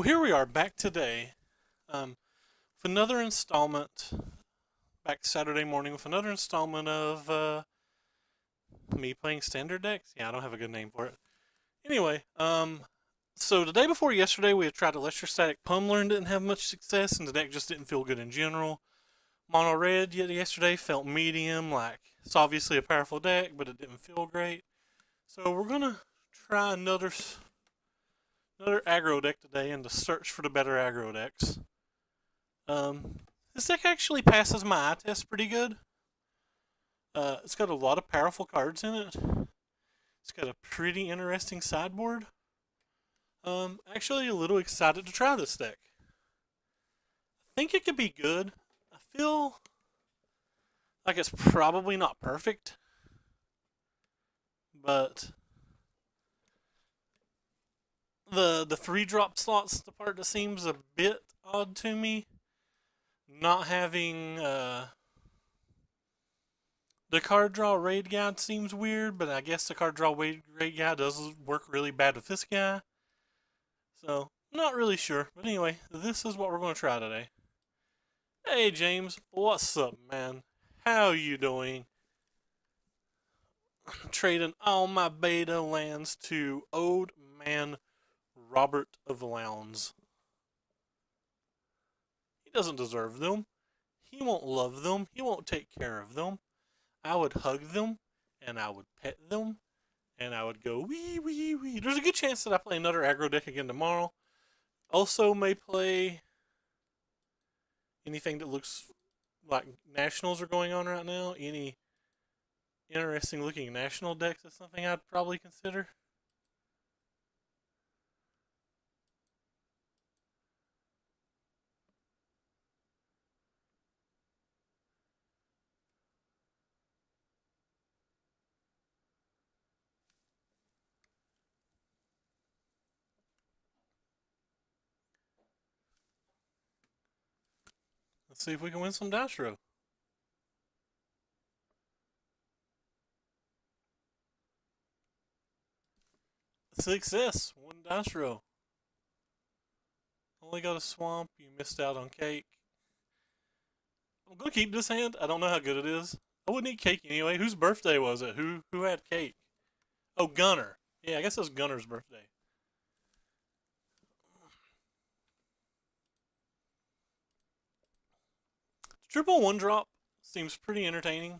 Well, here we are back today with another installment, back Saturday morning with another installment of me playing standard decks. Yeah, I don't have a good name for it. Anyway, so the day before yesterday, we had tried Electrostatic Pummeler and didn't have much success, and the deck just didn't feel good in general. Mono Red yesterday felt medium, like it's obviously a powerful deck, but it didn't feel great. So we're gonna try another aggro deck today and to search for the better aggro decks. Um, this deck actually passes my eye test pretty good. It's got a lot of powerful cards in it. It's got a pretty interesting sideboard. Actually a little excited to try this deck. I think it could be good. I feel like it's probably not perfect, but the 3-drop slot's the part that seems a bit odd to me. Not having the card draw raid guide seems weird, but I guess the card draw raid guide does work really bad with this guy. So, not really sure. But anyway, this is what we're going to try today. Hey James, what's up, man? How you doing? Trading all my beta lands to old man Robert of Lowndes. He doesn't deserve them. He won't love them. He won't take care of them. I would hug them, and I would pet them, and I would go wee wee wee. There's a good chance that I play another aggro deck again tomorrow. Also may play anything that looks like nationals are going on right now. Any interesting looking national decks is something I'd probably consider. Let's see if we can win some dice row. Success! One dice row. Only got a swamp. You missed out on cake. I'm gonna keep this hand. I don't know how good it is. I wouldn't eat cake anyway. Whose birthday was it? Who had cake? Oh, Gunner. Yeah, I guess it was Gunner's birthday. Triple 1-drop seems pretty entertaining.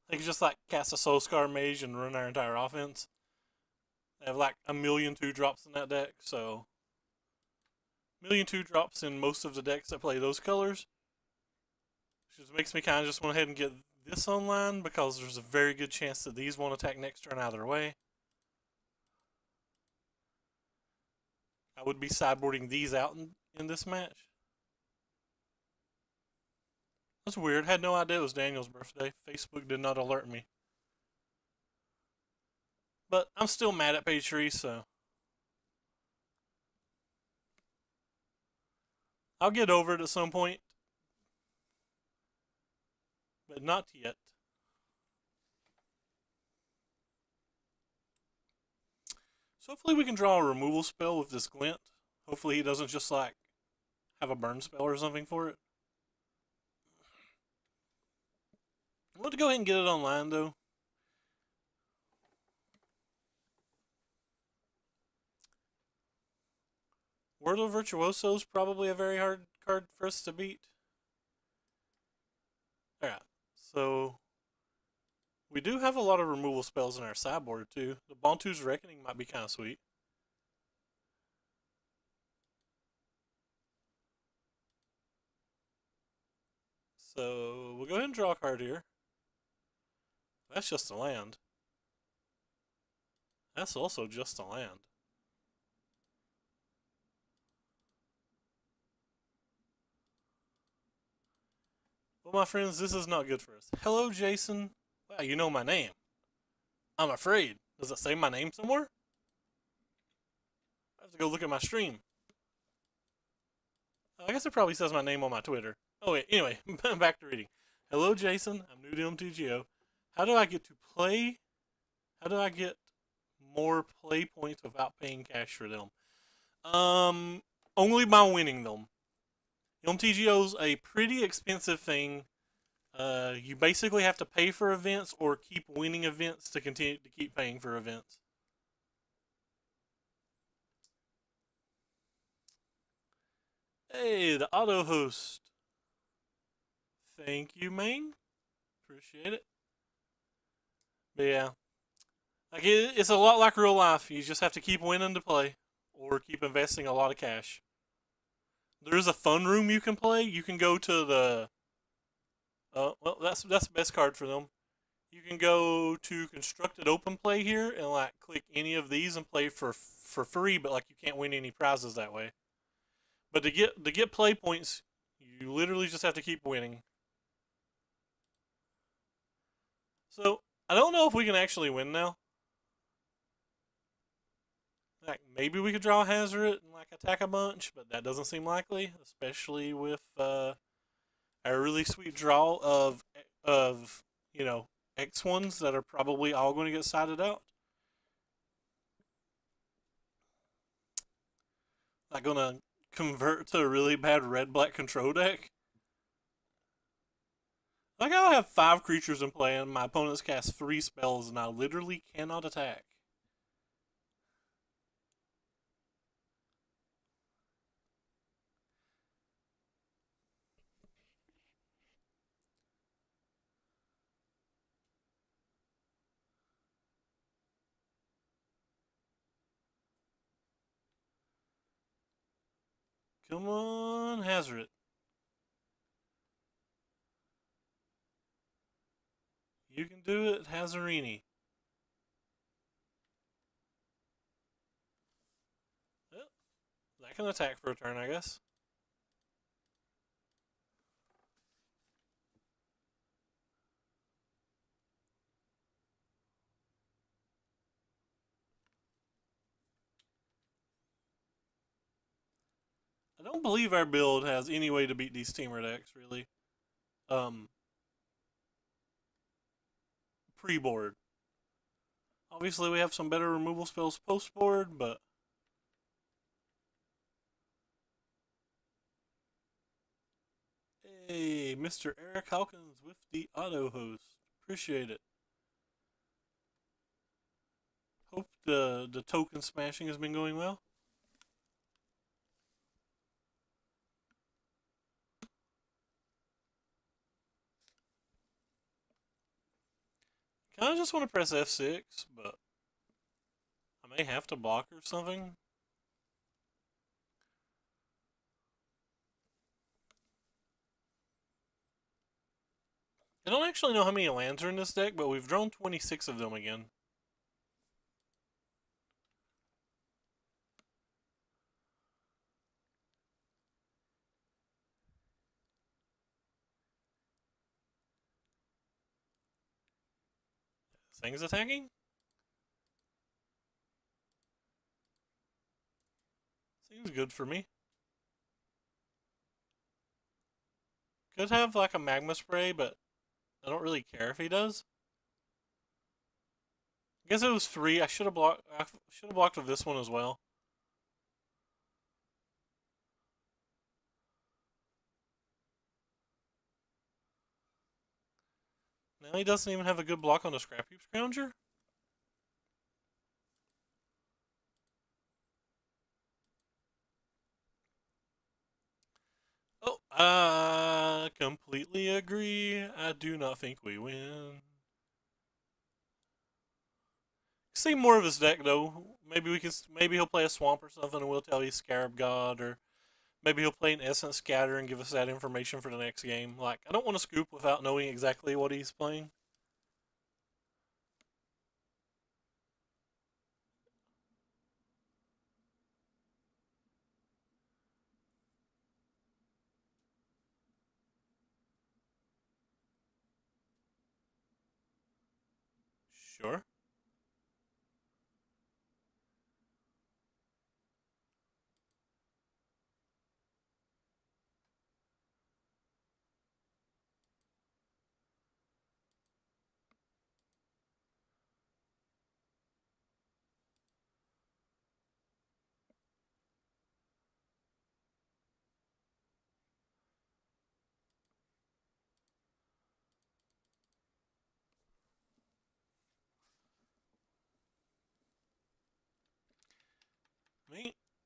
They can just like cast a Soul Scar Mage and run our entire offense. They have like a million 2-drops in that deck, so million 2-drops in most of the decks that play those colors. Which just makes me kind of just went ahead and get this online because there's a very good chance that these won't attack next turn either way. I would be sideboarding these out in this match. That's weird. Had no idea it was Daniel's birthday. Facebook did not alert me. But I'm still mad at Page 3, so I'll get over it at some point. But not yet. So hopefully we can draw a removal spell with this glint. Hopefully he doesn't just like have a burn spell or something for it. I want to go ahead and get it online though. World of Virtuoso is probably a very hard card for us to beat. Alright, so we do have a lot of removal spells in our sideboard too. The Bontu's Reckoning might be kind of sweet. So we'll go ahead and draw a card here. That's just a land. That's also just a land. Well, my friends, this is not good for us. Hello, Jason. Wow, you know my name. I'm afraid. Does it say my name somewhere? I have to go look at my stream. I guess it probably says my name on my Twitter. Oh, wait. Anyway, back to reading. Hello, Jason. I'm new to MTGO. How do I get to play? How do I get more play points without paying cash for them? Um, Only by winning them. MTGO's a pretty expensive thing. You basically have to pay for events or keep winning events to continue to keep paying for events. Hey, the auto host. Thank you, man. Appreciate it. But yeah, it's a lot like real life. You just have to keep winning to play, or keep investing a lot of cash. There's a fun room you can play. You can go to the. Well, that's the best card for them. You can go to constructed open play here and like click any of these and play for free, but like you can't win any prizes that way. But to get play points, you literally just have to keep winning. So I don't know if we can actually win now. Like maybe we could draw a Hazard and like attack a bunch, but that doesn't seem likely, especially with a really sweet draw of X ones that are probably all going to get sided out. Not gonna convert to a really bad red black control deck. Like I'll have 5 creatures in play and my opponents cast 3 spells and I literally cannot attack. Come on, Hazard. You can do it, Hazarini. Well, that can attack for a turn, I guess. I don't believe our build has any way to beat these Teamer decks, really. Um, Pre-board. Obviously, we have some better removal spells post-board, but hey, Mr. Eric Hawkins with the auto host. Appreciate it. Hope the token smashing has been going well. Kinda just want to press F6, but I may have to block or something. I don't actually know how many lands are in this deck, but we've drawn 26 of them again. This thing's attacking? Seems good for me. Could have like a magma spray, but I don't really care if he does. I guess it was 3. I should have blocked. I should have blocked with this one as well. Now he doesn't even have a good block on the Scrap Heap Scrounger. Oh, I completely agree. I do not think we win. See more of his deck though. Maybe he'll play a swamp or something, and we'll tell he's Scarab God, or maybe he'll play an Essence Scatter and give us that information for the next game. Like I don't want to scoop without knowing exactly what he's playing. Sure.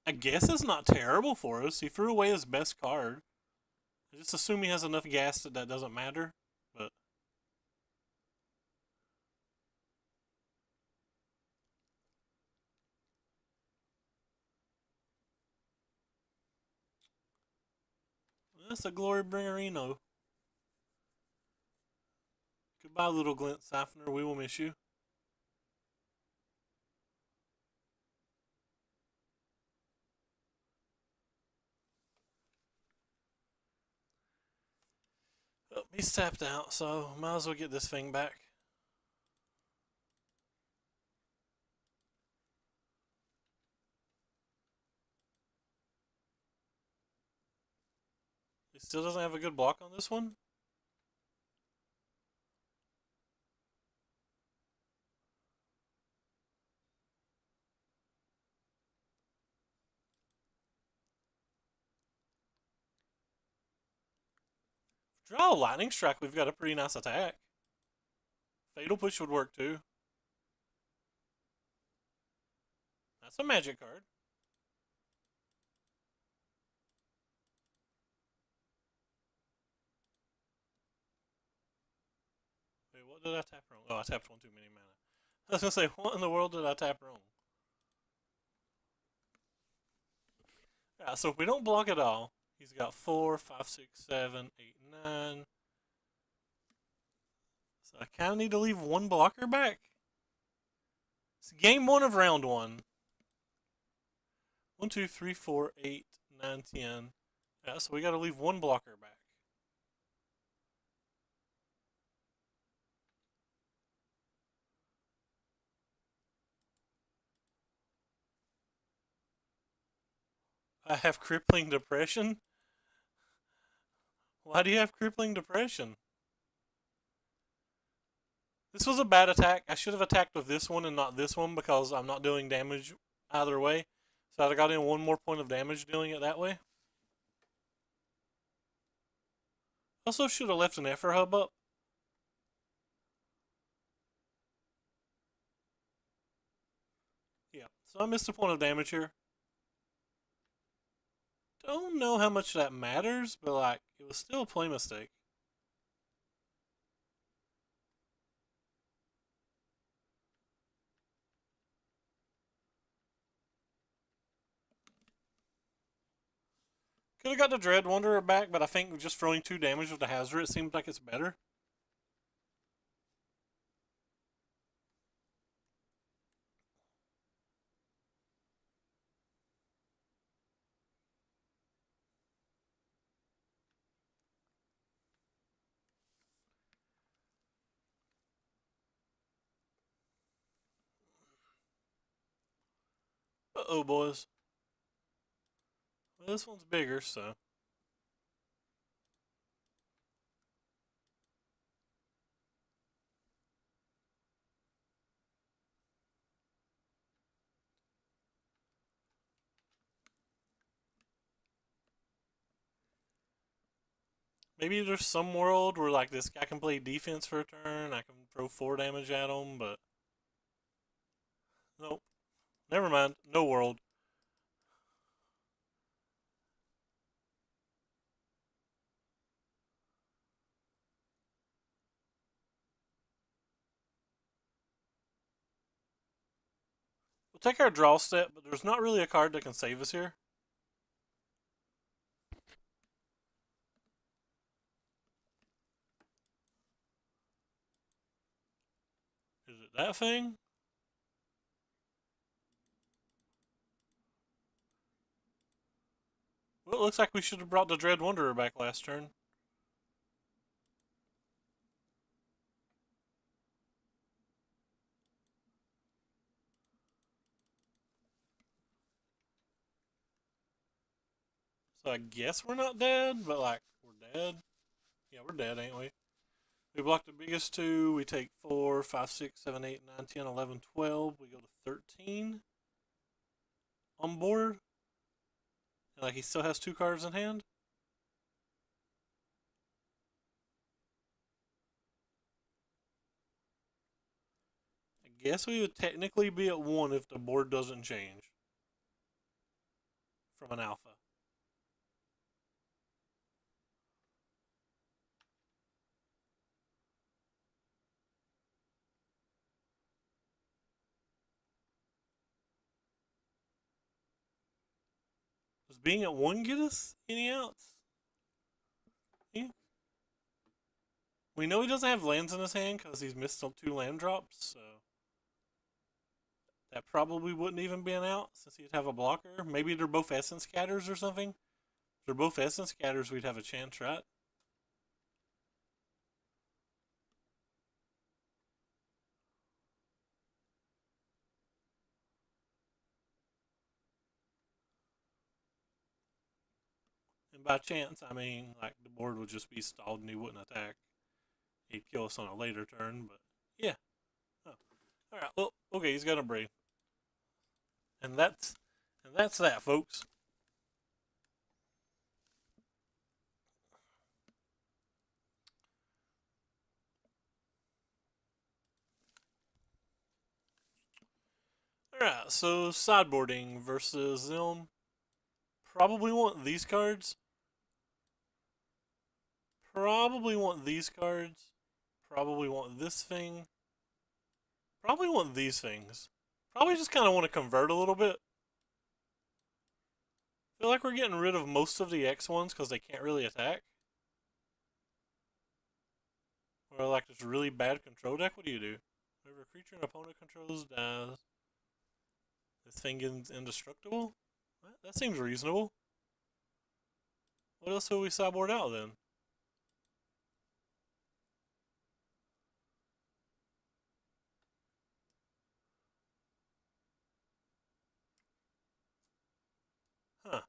I guess it's not terrible for us. He threw away his best card. I just assume he has enough gas that that doesn't matter. But that's a Glory Bringerino. Goodbye, little Glint Siphoner. We will miss you. Oh, he's tapped out, so might as well get this thing back. He still doesn't have a good block on this one. Draw a Lightning Strike. We've got a pretty nice attack. Fatal Push would work too. That's a magic card. Wait, what did I tap wrong? Oh, I tapped one too many mana. I was gonna say, what in the world did I tap wrong? Yeah, so if we don't block at all, he's got 4, 5, 6, 7, 8, 9. So I kind of need to leave one blocker back. It's game 1 of round 1. 1, 2, 3, 4, 8, 9, 10. Yeah, so we got to leave one blocker back. I have crippling depression. Why do you have crippling depression? This was a bad attack. I should have attacked with this one and not this one because I'm not doing damage either way. So I got in one more point of damage doing it that way. Also should have left an Effer Hub up. Yeah, so I missed a point of damage here. Don't know how much that matters, but like, it was still a play mistake. Could have got the Dread Wanderer back, but I think just throwing 2 damage with the Hazard, it seems like it's better. Uh-oh, boys. Well, this one's bigger, so. Maybe there's some world where like this guy can play defense for a turn. I can throw 4 damage at him, but nope. Never mind. No world. We'll take our draw step, but there's not really a card that can save us here. Is it that thing? Well, it looks like we should have brought the Dread Wanderer back last turn. So I guess we're not dead, but like, we're dead. Yeah, we're dead, ain't we? We block the biggest 2. We take 4, 5, 6, 7, 8, 9, 10, 11, 12. We go to 13 on board. And like, he still has 2 cards in hand. I guess we would technically be at 1 if the board doesn't change. from an alpha. Does being at 1 get us any outs? Yeah. We know he doesn't have lands in his hand because he's missed some 2 land drops, so that probably wouldn't even be an out since he'd have a blocker. Maybe they're both essence scatters or something. If they're both essence scatters, we'd have a chance, right? And by chance, I mean like the board would just be stalled and he wouldn't attack. He'd kill us on a later turn, but yeah. Oh. All right. Well, okay, he's got a brain, and that's that, folks. All right. So sideboarding versus them. Probably want these cards. Probably want these cards. Probably want this thing. Probably want these things. Probably just kind of want to convert a little bit. Feel like we're getting rid of most of the X ones because they can't really attack. Or like this really bad control deck. What do you do? Whenever a creature an opponent controls dies, this thing is indestructible? That seems reasonable. What else will we sideboard out then? Huh.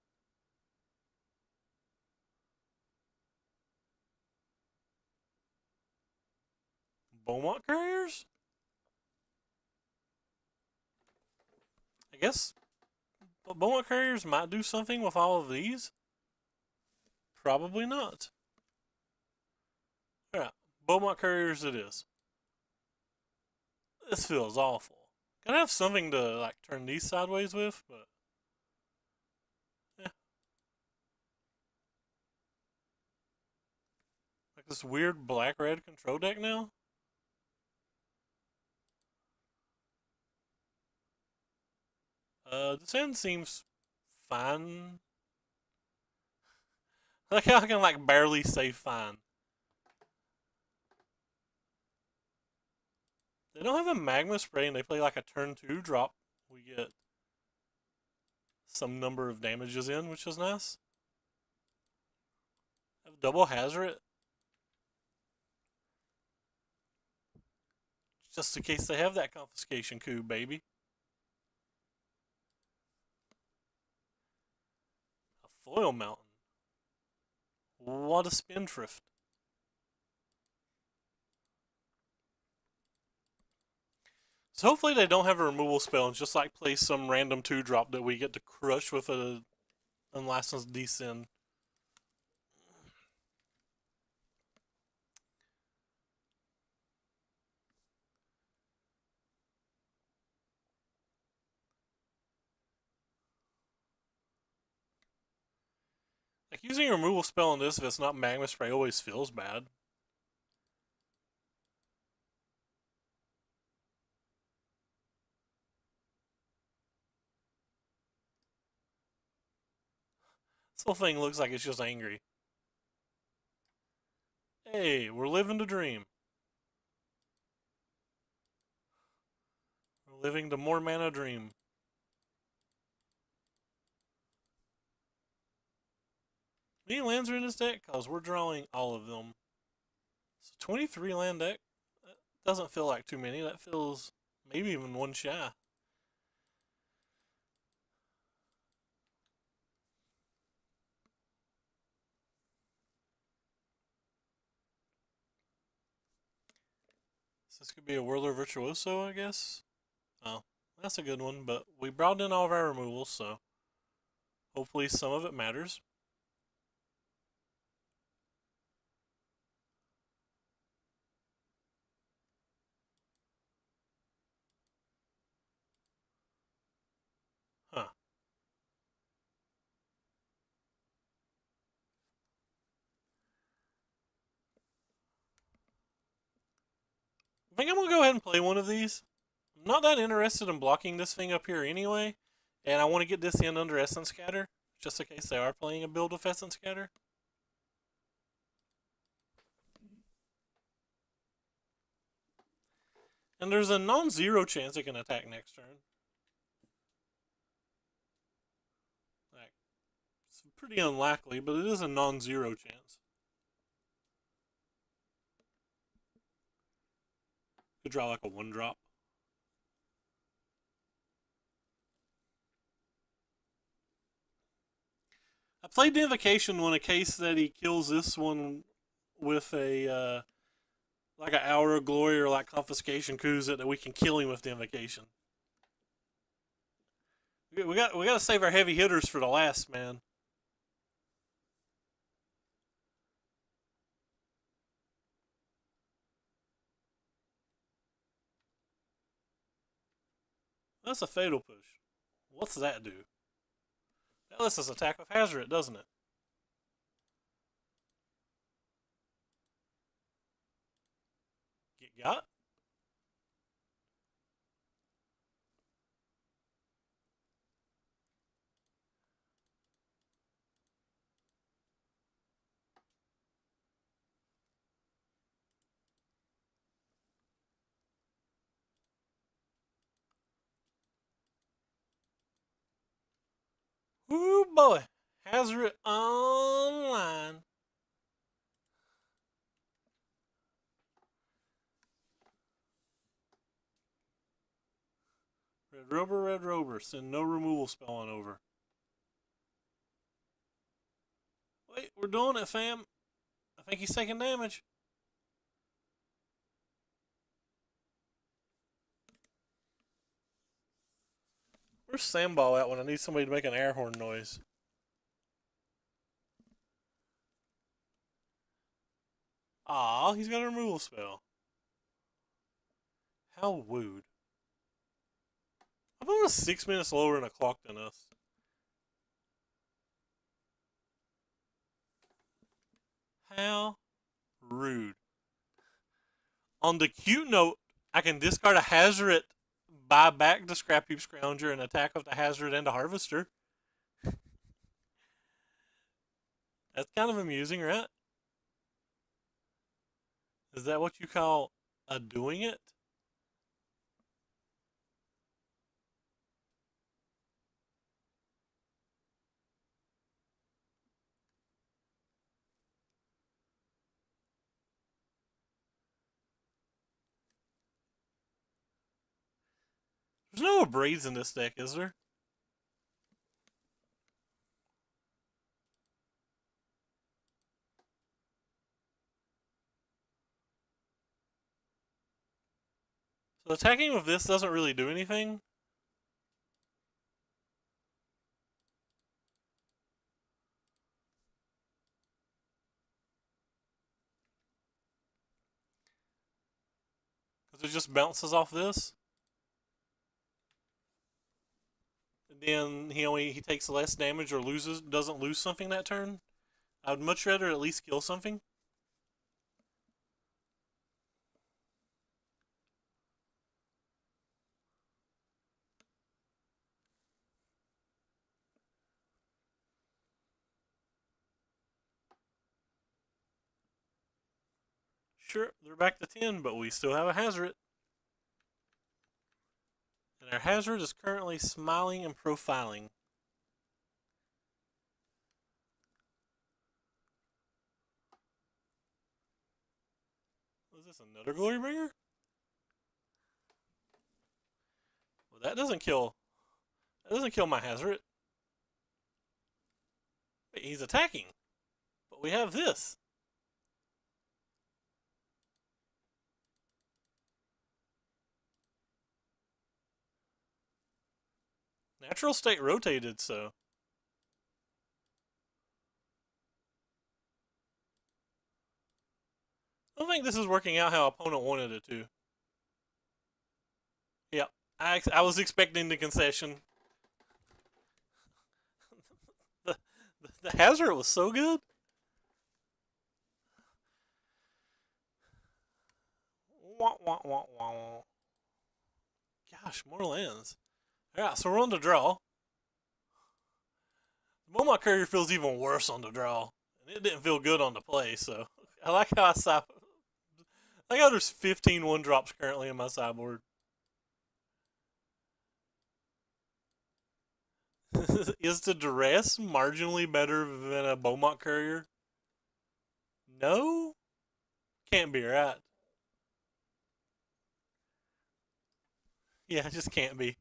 Beaumont Couriers? I guess Beaumont Couriers might do something with all of these. Probably not. Alright, Beaumont Couriers it is. This feels awful. Gotta have something to like turn these sideways with, but yeah. Like this weird black-red control deck now. This end seems fine. Like how I can like barely say fine. They don't have a magma spray and they play like a turn 2 drop. We get some number of damages in, which is nice. Have double hazard just in case they have that confiscation coup, baby. A foil mountain. What a spindrift. So hopefully they don't have a removal spell and just like play some random 2 drop that we get to crush with a unlicensed descend. Like using a removal spell on this if it's not magma spray always feels bad. This whole thing looks like it's just angry. Hey, we're living the dream. We're living the more mana dream. Many lands are in this deck because we're drawing all of them. So 23 land deck. That doesn't feel like too many. That feels maybe even one shy. So this could be a Whirler Virtuoso, I guess. Oh, that's a good one, but we brought in all of our removals, so hopefully some of it matters. Huh. I think I'm going to go ahead and play one of these. I'm not that interested in blocking this thing up here anyway. And I want to get this in under Essence Scatter, just in case they are playing a build with Essence Scatter. And there's a non-zero chance it can attack next turn. Like, it's pretty unlikely, but it is a non-zero chance. Could draw like a 1-drop. I played the Invocation on a case that he kills this one with a like an Hour of Glory or like Confiscation Coups that we can kill him with the Invocation. We got to save our heavy hitters for the last, man. That's a Fatal Push. What's that do? That lets us attack with Hazoret, doesn't it? Get got? Ooh boy. Hazoret online. Red Rover. Send no removal spell on over. Wait, we're doing it, fam. I think he's taking damage. Where's Sandball at when I need somebody to make an air horn noise? Aw, he's got a removal spell. How wooed. I'm almost 6 minutes lower in a clock than us. How rude. On the cute note, I can discard a Hazoret, buy back the Scrap Heap Scrounger, and attack with the Hazoret and the Harvester. That's kind of amusing, right? Is that what you call a doing it? There's no Abrades in this deck, is there? So attacking with this doesn't really do anything. Because it just bounces off this. And then he takes less damage or doesn't lose something that turn. I'd much rather at least kill something. Sure, they're back to 10, but we still have a Hazoret. And our Hazoret is currently smiling and profiling. Was this another Glorybringer? Well, that doesn't kill. That doesn't kill my Hazoret. Wait, he's attacking. But we have this. Natural state rotated, so. I don't think this is working out how opponent wanted it to. Yep. I was expecting the concession. the Hazoret was so good. Wah, wah, wah, wah. Gosh, more lands. Yeah, so we're on the draw. The Momot Courier feels even worse on the draw. And it didn't feel good on the play, so I like how I got there's 15 1-drops currently in my sideboard. Is the Duress marginally better than a Beaumont Courier? No? Can't be right. Yeah, it just can't be.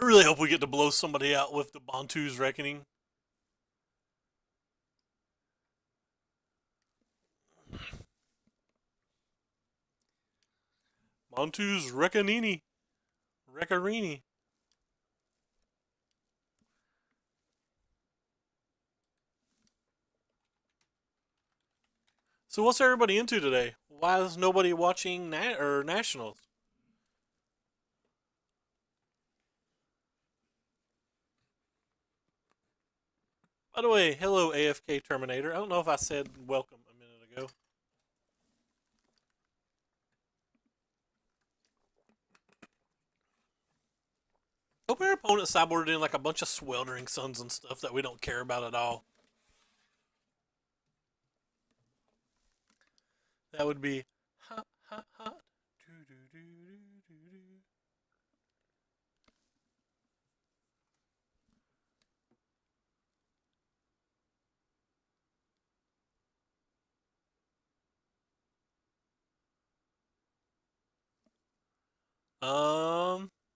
I really hope we get to blow somebody out with the Bantu's Reckoning. Bantu's Reckonini. Reccarini. So what's everybody into today? Why is nobody watching Nationals? By the way, hello AFK Terminator. I don't know if I said welcome a minute ago. Hope our opponent sideboarded in like a bunch of sweltering suns and stuff that we don't care about at all. That would be hot, hot, hot.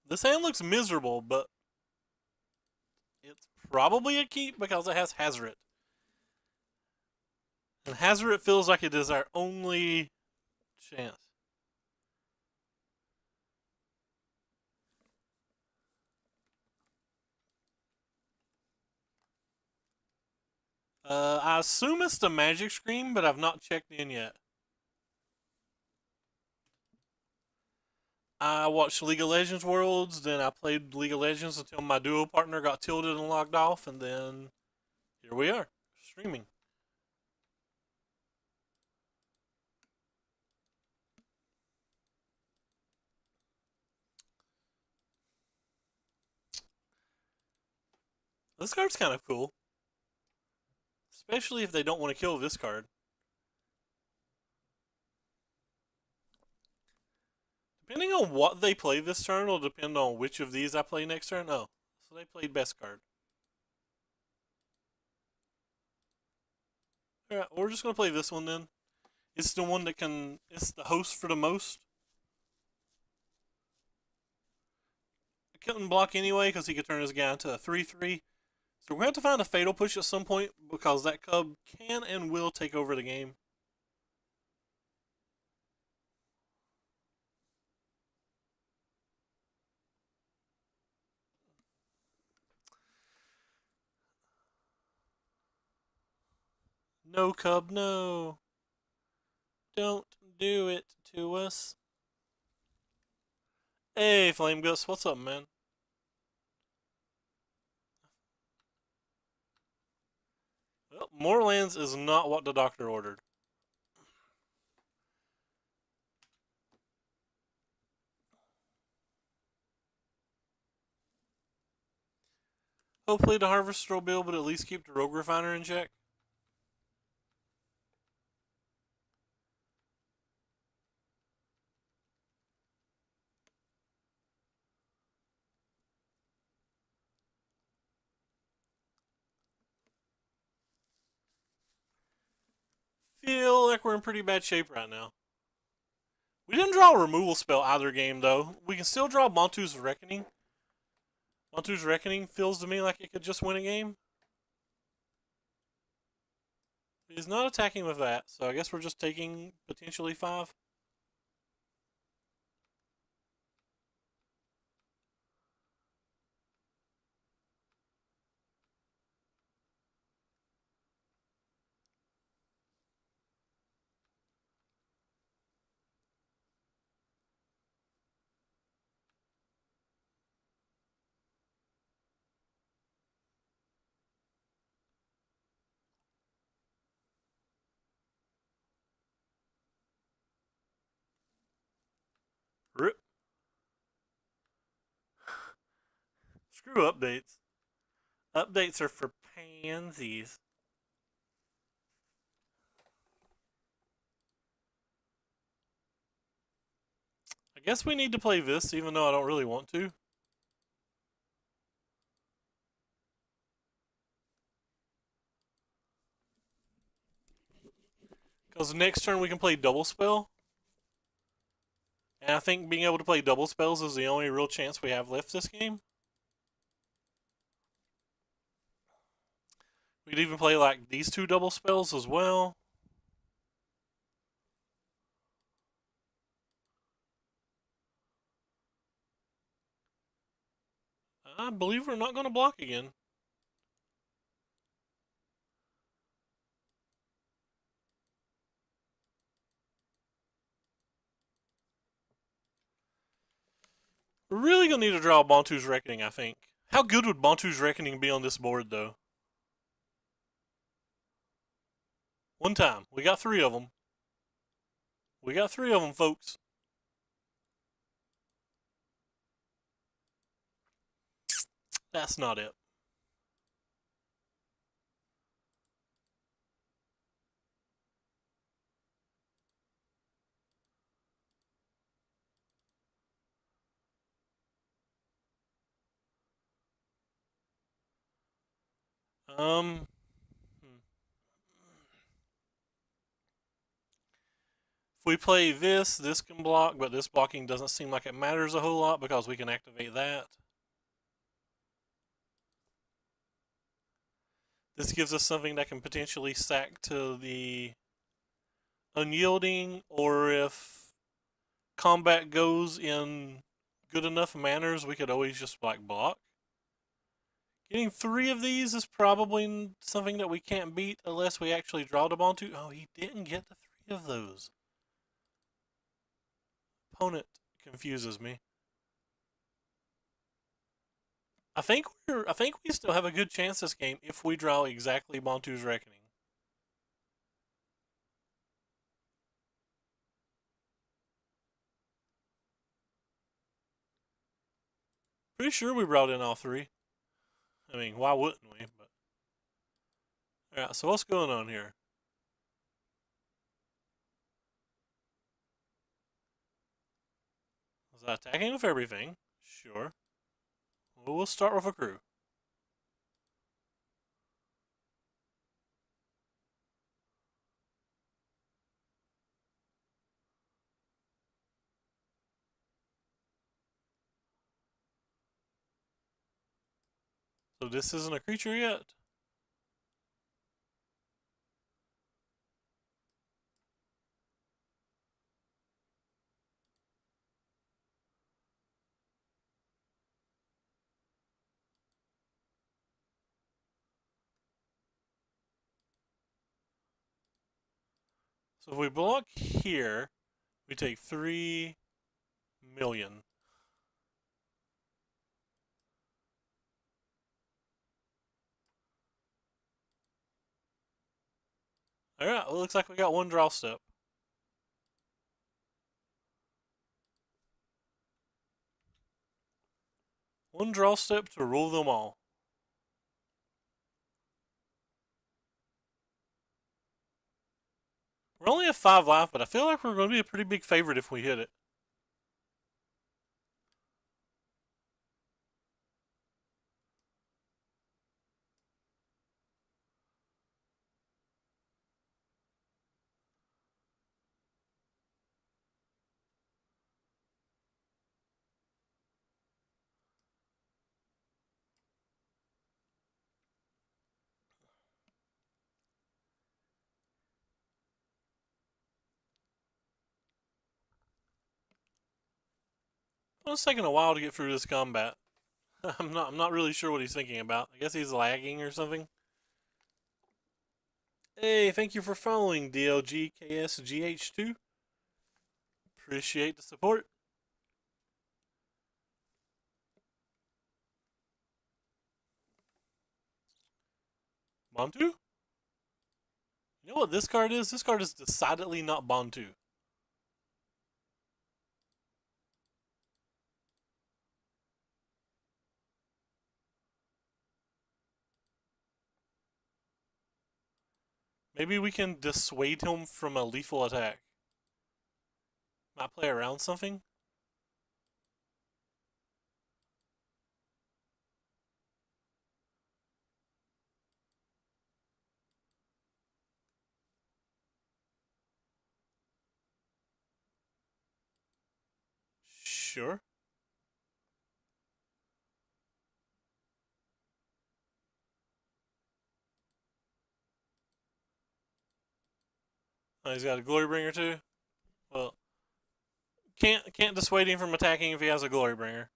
This hand looks miserable, but it's probably a keep because it has Hazoret. And Hazoret feels like it is our only chance. I assume it's the Magic Screen, but I've not checked in yet. I watched League of Legends Worlds, then I played League of Legends until my duo partner got tilted and logged off, and then here we are, streaming. This card's kind of cool, especially if they don't want to kill this card. Depending on what they play this turn will depend on which of these I play next turn. Oh, so they played best card. Alright, we're just going to play this one then. It's the one that can, it's the host for the most. I couldn't block anyway because he could turn his guy into a 3-3. So we're going to have to find a Fatal Push at some point because that Cub can and will take over the game. No, Cub, no. Don't do it to us. Hey, Flame Ghost, what's up, man? Well, more lands is not what the doctor ordered. Hopefully the Harvester will be able to at least keep the Rogue Refiner in check. Feel like we're in pretty bad shape right now. We didn't draw a removal spell either game, though. We can still draw Bantu's Reckoning. Bantu's Reckoning feels to me like it could just win a game. He's not attacking with that, so I guess we're just taking potentially 5. Screw updates. Updates are for pansies. I guess we need to play this, even though I don't really want to. Because next turn we can play double spell. And I think being able to play double spells is the only real chance we have left this game. We could even play like these two double spells as well. I believe we're not going to block again. We're really going to need to draw Bantu's Reckoning, I think. How good would Bantu's Reckoning be on this board, though? One time. We got 3 of them. We got 3 of them, folks. That's not it. Um, If we play this, this can block, but this blocking doesn't seem like it matters a whole lot because we can activate that. This gives us something that can potentially stack to the unyielding, or if combat goes in good enough manners, we could always just like block. Getting 3 of these is probably something that we can't beat unless we actually draw the Bantu. Oh, he didn't get the 3 of those. Opponent confuses me. I think we still have a good chance this game if we draw exactly Bantu's Reckoning. Pretty sure we brought in all 3. I mean, why wouldn't we? But alright, so what's going on here? Was I attacking with everything? Sure. Well, we'll start with a crew. So this isn't a creature yet? So if we block here, we take 3 million. Alright, well, it looks like we got 1 draw step. One draw step to rule them all. We're only at 5 life, but I feel like we're going to be a pretty big favorite if we hit it. Well, it's taking a while to get through this combat. I'm not really sure what he's thinking about. I guess he's lagging or something. Hey, thank you for following DLGKSGH2. Appreciate the support. Bantu? You know what this card is? This card is decidedly not Bantu. Maybe we can dissuade him from a lethal attack. Might play around something. Sure. Oh, he's got a glory bringer too. Well, can't dissuade him from attacking if he has a glory bringer.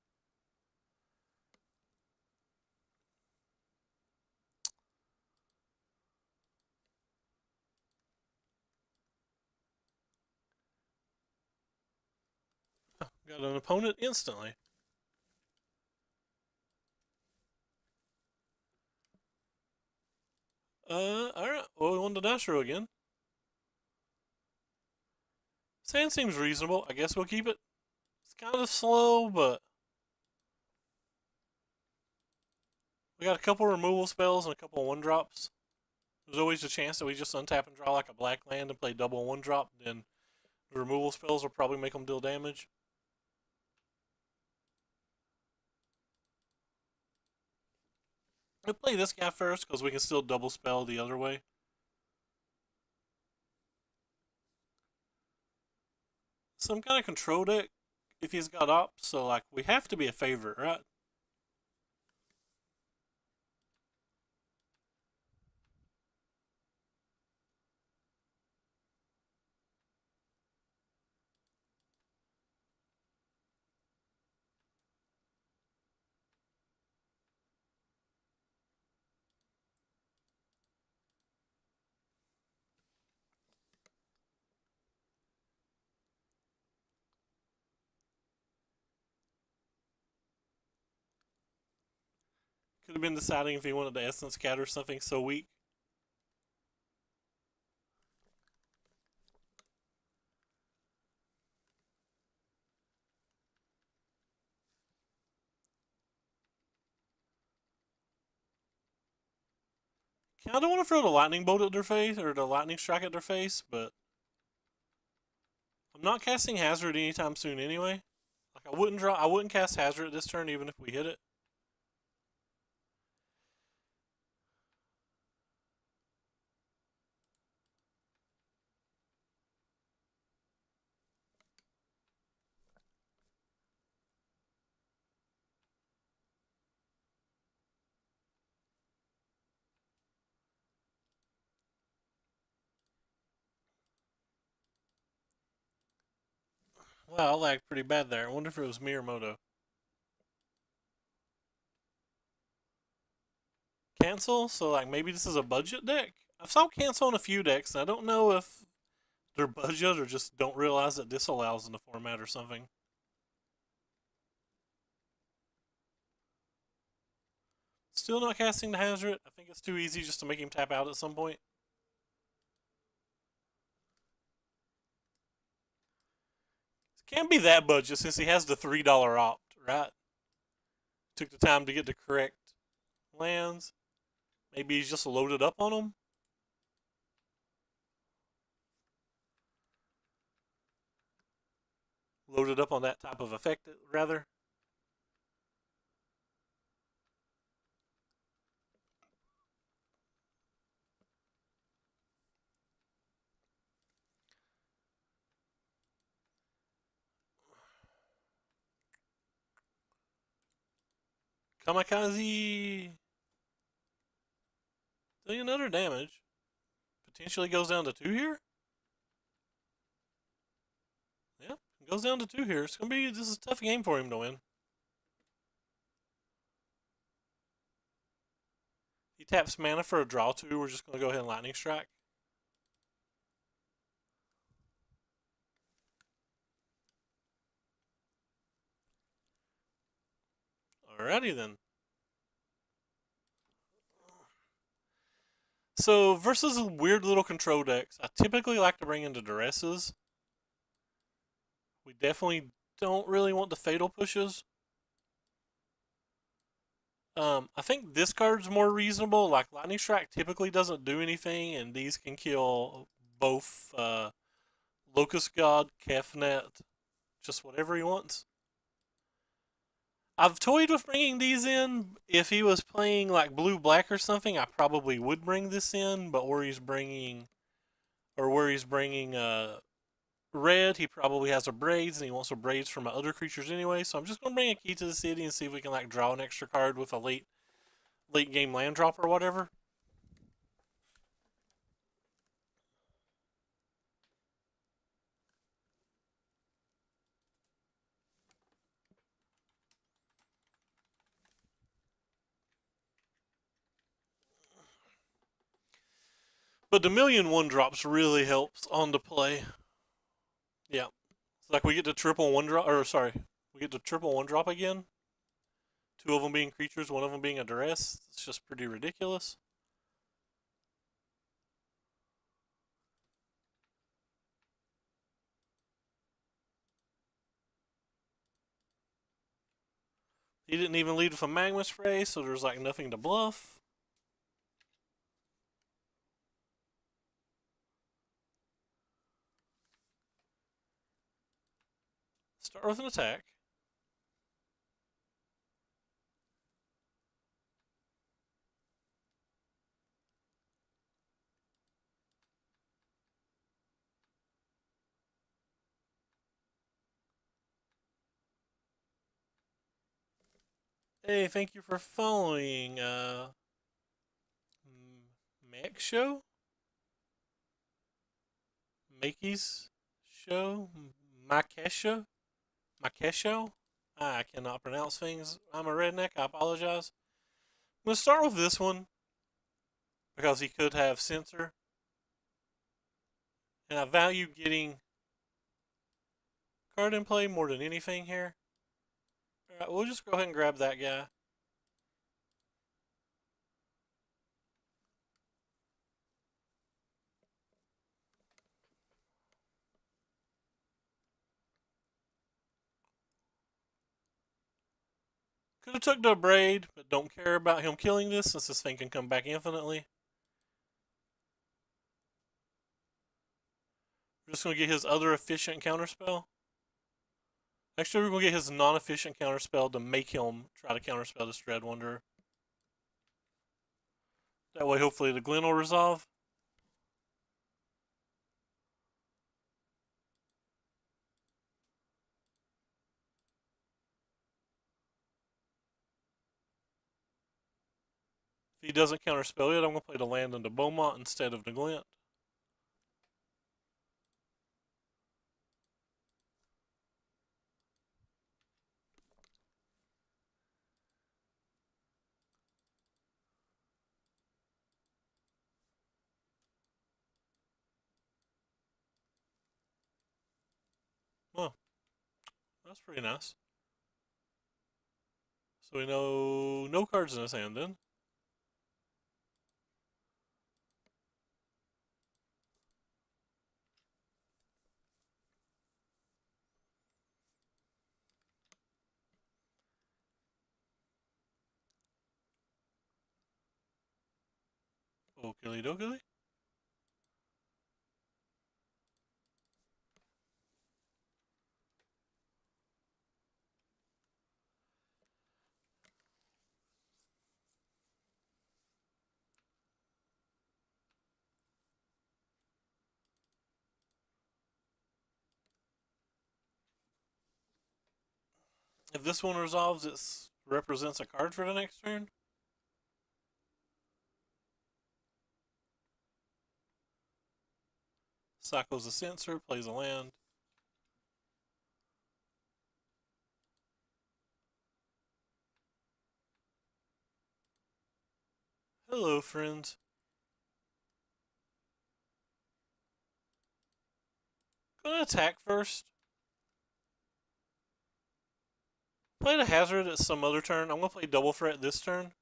Got an opponent instantly. Alright. Well, we won the dash row again. Sand seems reasonable. I guess we'll keep it. It's kind of slow, but we got a couple removal spells and a couple one drops. There's always a chance that we just untap and draw like a black land and play double one drop. Then the removal spells will probably make them deal damage. We'll play this guy first because we can still double spell the other way. Some kind of control deck if he's got ops, so like we have to be a favorite, right? Could have been deciding if he wanted to essence scatter something so weak. I don't want to throw the lightning bolt at their face or the lightning strike at their face, but I'm not casting hazard anytime soon anyway. Like I wouldn't cast hazard this turn even if we hit it. Wow, I lagged pretty bad there. I wonder if it was me or Moto. Cancel? So like maybe this is a budget deck? I've saw cancel on a few decks, and I don't know if they're budget or just don't realize that this allows in the format or something. Still not casting the hazard. I think it's too easy just to make him tap out at some point. Can't be that budget since he has the $3 opt, right? Took the time to get the correct lands. Maybe he's just loaded up on them. Loaded up on that type of effect, rather. Kamikaze. Doing another damage. Potentially goes down to 2 here. Yeah, goes down to 2 here. This is a tough game for him to win. He taps mana for a draw 2. We're just going to go ahead and lightning strike. Alrighty then. So versus weird little control decks, I typically like to bring into duresses. We definitely don't really want the fatal pushes. I think this card's more reasonable. Like Lightning Strike typically doesn't do anything, and these can kill both Locust God, Kefnet, just whatever he wants. I've toyed with bringing these in. If he was playing like blue black or something, I probably would bring this in. But where he's bringing red, he probably has a braids, and he wants a braids from my other creatures anyway. So I'm just gonna bring a key to the city and see if we can like draw an extra card with a late game land drop or whatever. But the million one drops really helps on the play. Yeah, it's like we get the triple one drop, or sorry, we get the triple one drop again. Two of them being creatures, one of them being a duress. It's just pretty ridiculous. He didn't even lead with a magma spray, so there's like nothing to bluff. Start with an attack. Hey, thank you for following. Mac Show? Makey's Show? Makesha? Makesho? I cannot pronounce things. I'm a redneck. I apologize. I'm going to start with this one because he could have Censor. And I value getting card in play more than anything here. Alright, we'll just go ahead and grab that guy. Could have took the braid, but don't care about him killing this since this thing can come back infinitely. We're just going to get his other efficient counterspell. Actually, we're going to get his non-efficient counterspell to make him try to counterspell this Dread Wanderer. That way, hopefully, the Glen will resolve. If he doesn't counterspell it, I'm going to play the land into Beaumont instead of the Glint. Oh, that's pretty nice. So we know no cards in his hand then. Okily dokily. If this one resolves, it represents a card for the next turn. Cycles a Censor, plays a land. Hello, friends. Gonna attack first. Play the Hazard at some other turn. I'm gonna play Double Threat this turn.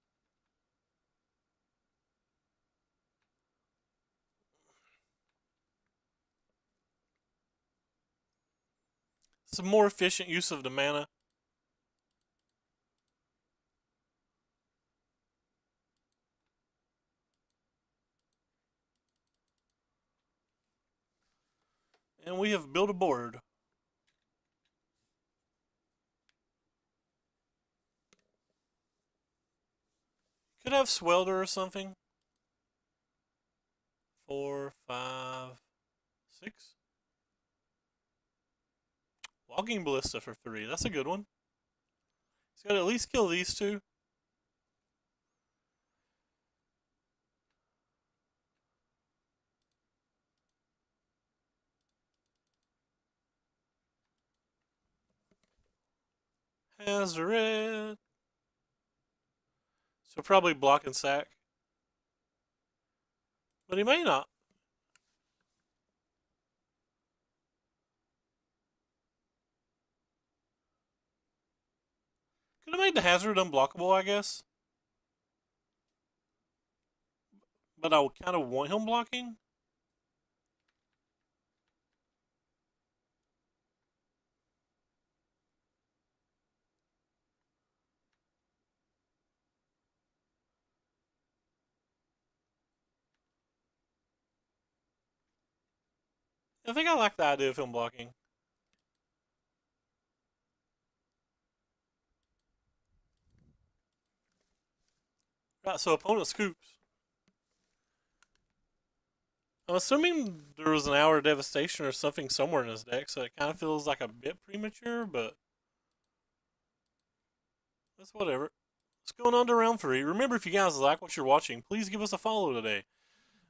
It's a more efficient use of the mana. And we have built a board. Could have Swelder or something. 4, 5, 6. Walking Ballista for 3. That's a good one. He's got to at least kill these two. Hazoret. So probably block and sack. But he may not. Could have made the Hazard unblockable, I guess. But I would kind of want him blocking. I think I like the idea of him blocking. Right, so opponent scoops. I'm assuming there was an Hour of Devastation or something somewhere in his deck, so it kind of feels like a bit premature, but that's whatever. Let's go on to round 3. Remember, if you guys like what you're watching, please give us a follow today.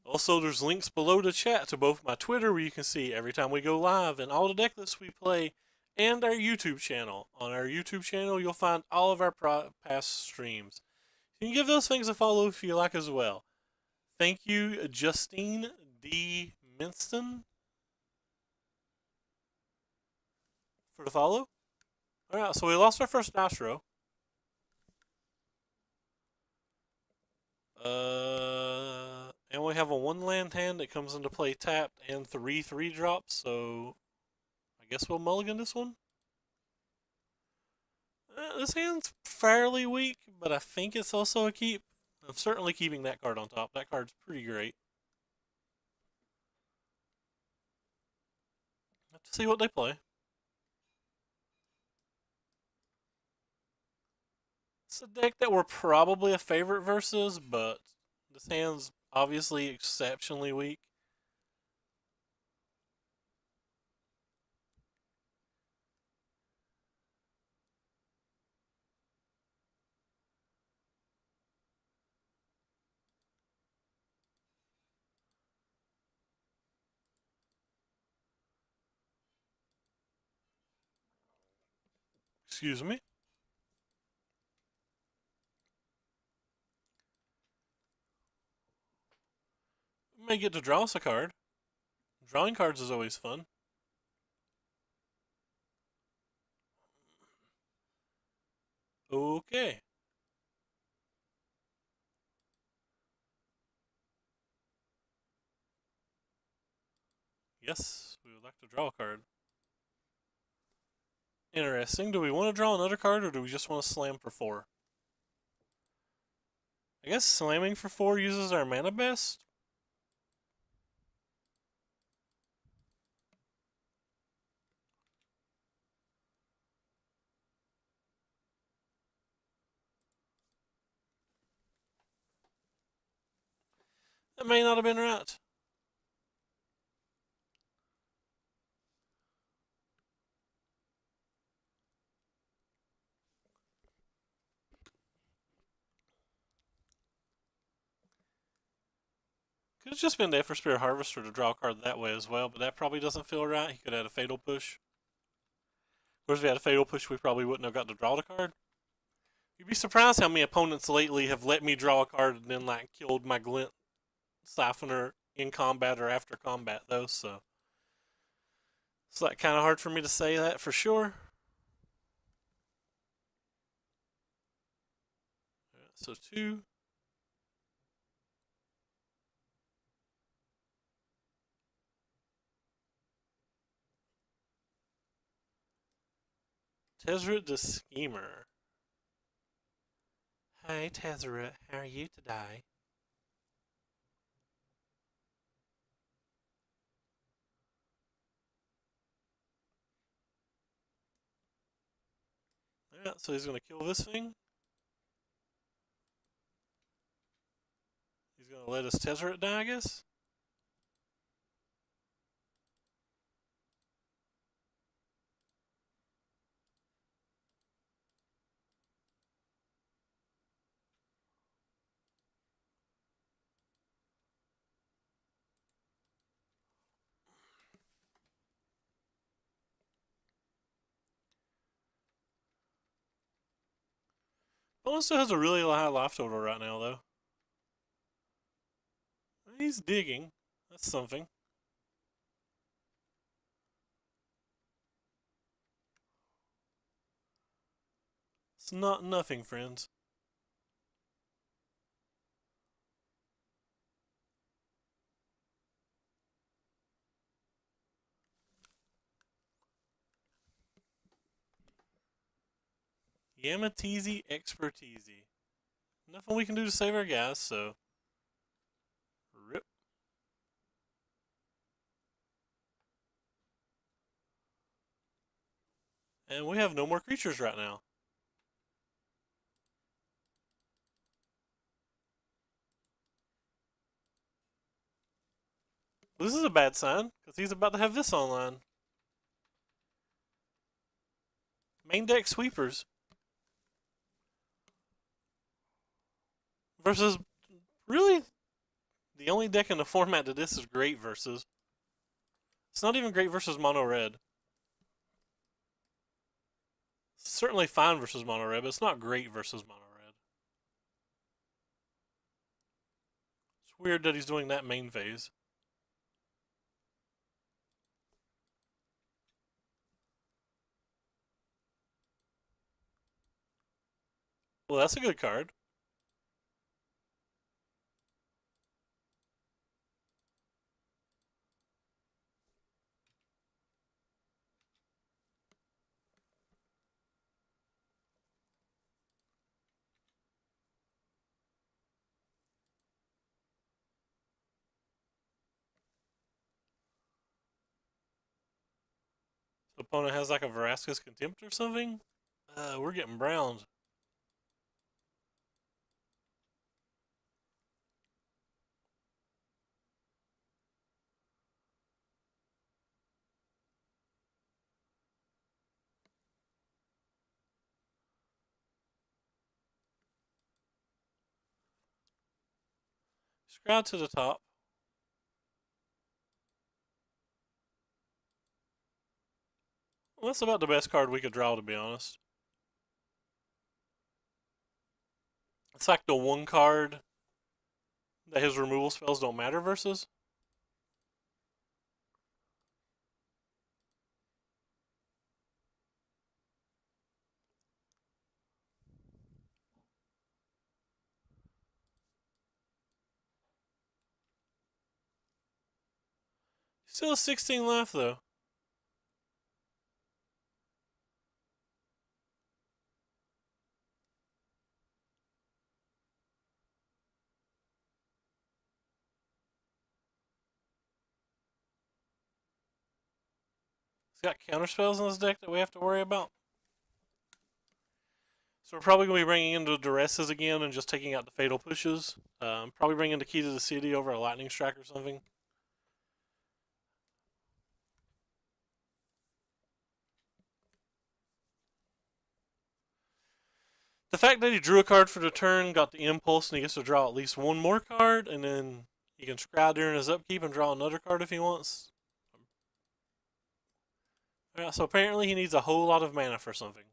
Also, there's links below the chat to both my Twitter, where you can see every time we go live, and all the deck lists we play, and our YouTube channel. On our YouTube channel, you'll find all of our past streams. You can give those things a follow if you like as well. Thank you, Justine D. Minston, for the follow. Alright, so we lost our first dice row. And we have a 1-land hand that comes into play tapped and 3 3-drops, so I guess we'll mulligan this one. This hand's fairly weak, but I think it's also a keep. I'm certainly keeping that card on top. That card's pretty great. Let's see what they play. It's a deck that we're probably a favorite versus, but this hand's obviously exceptionally weak. Excuse me. We may get to draw us a card. Drawing cards is always fun. Okay. Yes, we would like to draw a card. Interesting. Do we want to draw another card, or do we just want to slam for 4? I guess slamming for 4 uses our mana best. That may not have been right. Could have just been the Effort Spirit Harvester to draw a card that way as well, but that probably doesn't feel right. He could have had a Fatal Push. Of course, if we had a Fatal Push, we probably wouldn't have got to draw the card. You'd be surprised how many opponents lately have let me draw a card and then like killed my Glint Siphoner in combat or after combat, though, so it's like kind of hard for me to say that for sure. So 2. Tezzeret the Schemer. Hey Tezzeret, how are you today? Yeah, so he's gonna kill this thing. He's gonna let his Tezzeret die, I guess. Opponent still has a really high life total right now, though. He's digging. That's something. It's not nothing, friends. Yamatizi expertise. Nothing we can do to save our guys, so rip. And we have no more creatures right now. This is a bad sign, because he's about to have this online. Main deck sweepers. Versus, really, the only deck in the format that this is great versus. It's not even great versus mono red. It's certainly fine versus mono red, but it's not great versus mono red. It's weird that he's doing that main phase. Well, that's a good card. The opponent has like a Verasquez Contempt or something. We're getting browned. Scry to the top. Well, that's about the best card we could draw, to be honest. It's like the one card that his removal spells don't matter versus. Still has 16 left, though. He's got counterspells in his deck that we have to worry about. So we're probably going to be bringing in the Duresses again and just taking out the Fatal Pushes. Probably bringing the Key to the City over a Lightning Strike or something. The fact that he drew a card for the turn, got the Impulse, and he gets to draw at least one more card, and then he can scry during his upkeep and draw another card if he wants. Yeah, so apparently he needs a whole lot of mana for something.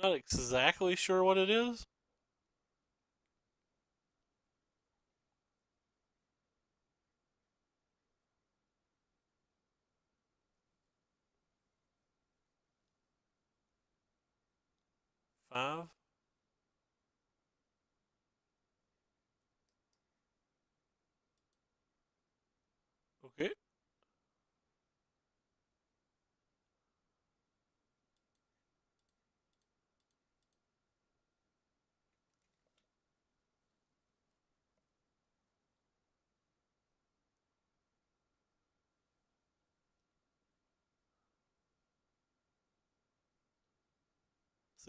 Not exactly sure what it is. Five. Okay.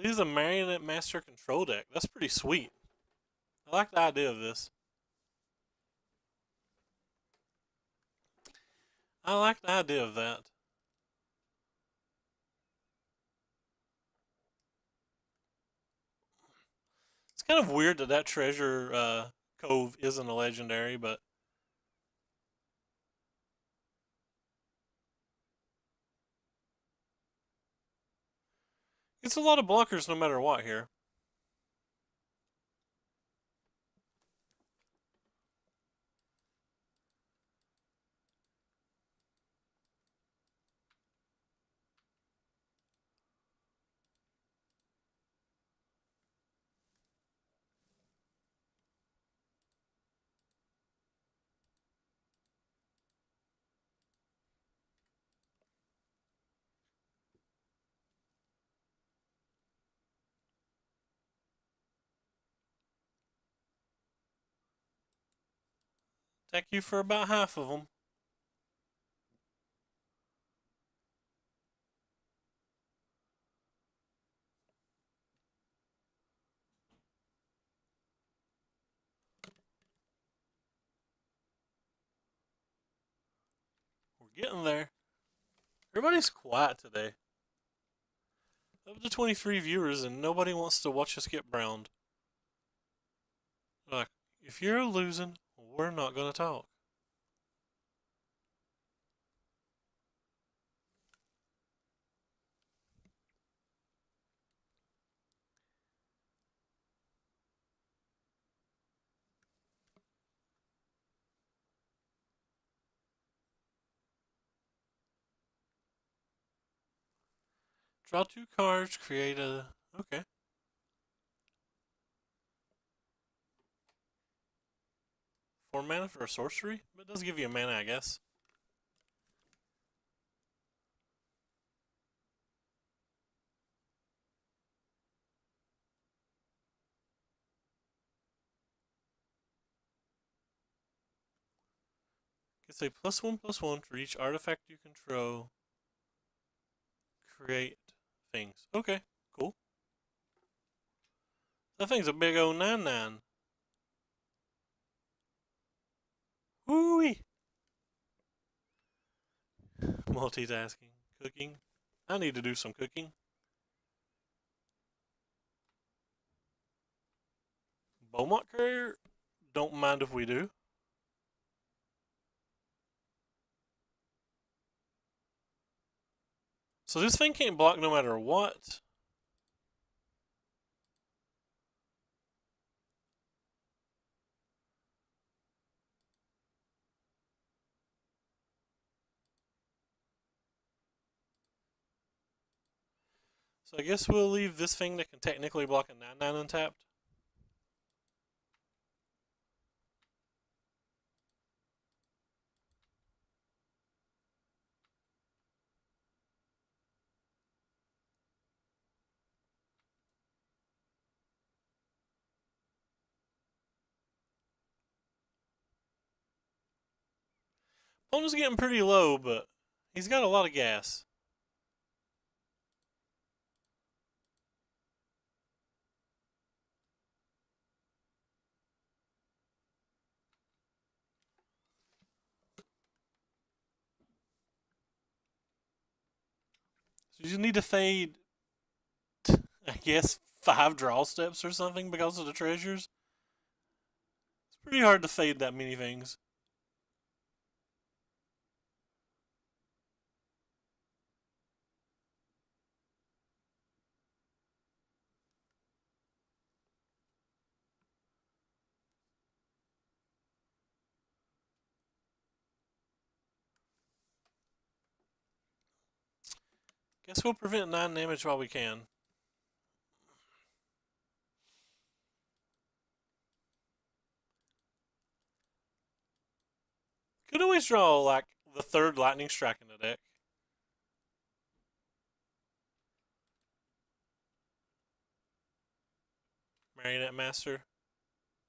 So this is a Marionette Master control deck. That's pretty sweet. I like the idea of this. I like the idea of that. It's kind of weird that that treasure cove isn't a legendary, but it's a lot of blockers no matter what here. Attack you for about half of them. We're getting there. Everybody's quiet today. Up to 23 viewers, and nobody wants to watch us get browned. Like, if you're losing, we're not going to talk. Draw 2 cards, create a. Okay. 4 mana for a sorcery? But it does give you a mana, I guess. Gets a +1/+1 for each artifact you control. Create things. Okay, cool. That thing's a big old 9/9. Woo-wee! Multitasking. Cooking. I need to do some cooking. Beaumont Courier? Don't mind if we do. So this thing can't block no matter what. So I guess we'll leave this thing that can technically block a 9/9 untapped. Opponent's getting pretty low, but he's got a lot of gas. So you just need to fade, I guess, 5 draw steps or something because of the treasures. It's pretty hard to fade that many things. Guess we'll prevent 9 damage while we can. Could always draw, like, the 3rd lightning strike in the deck. Marionette Master.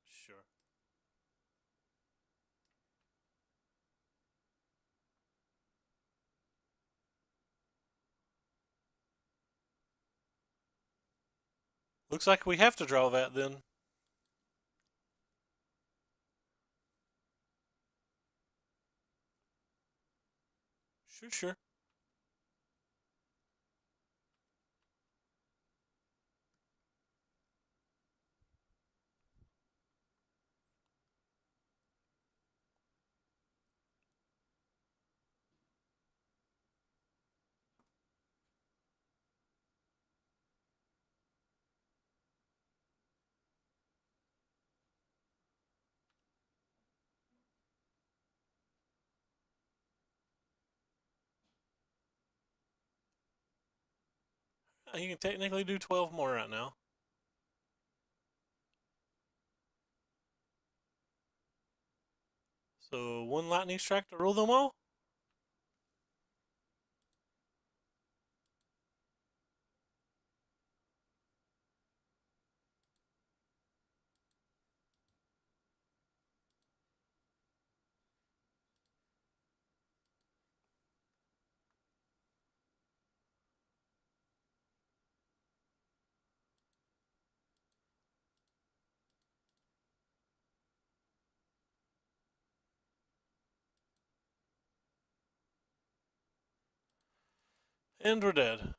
Sure. Looks like we have to draw that then. Sure, sure. You can technically do 12 more right now. So one lightning strike to rule them all. And we're dead.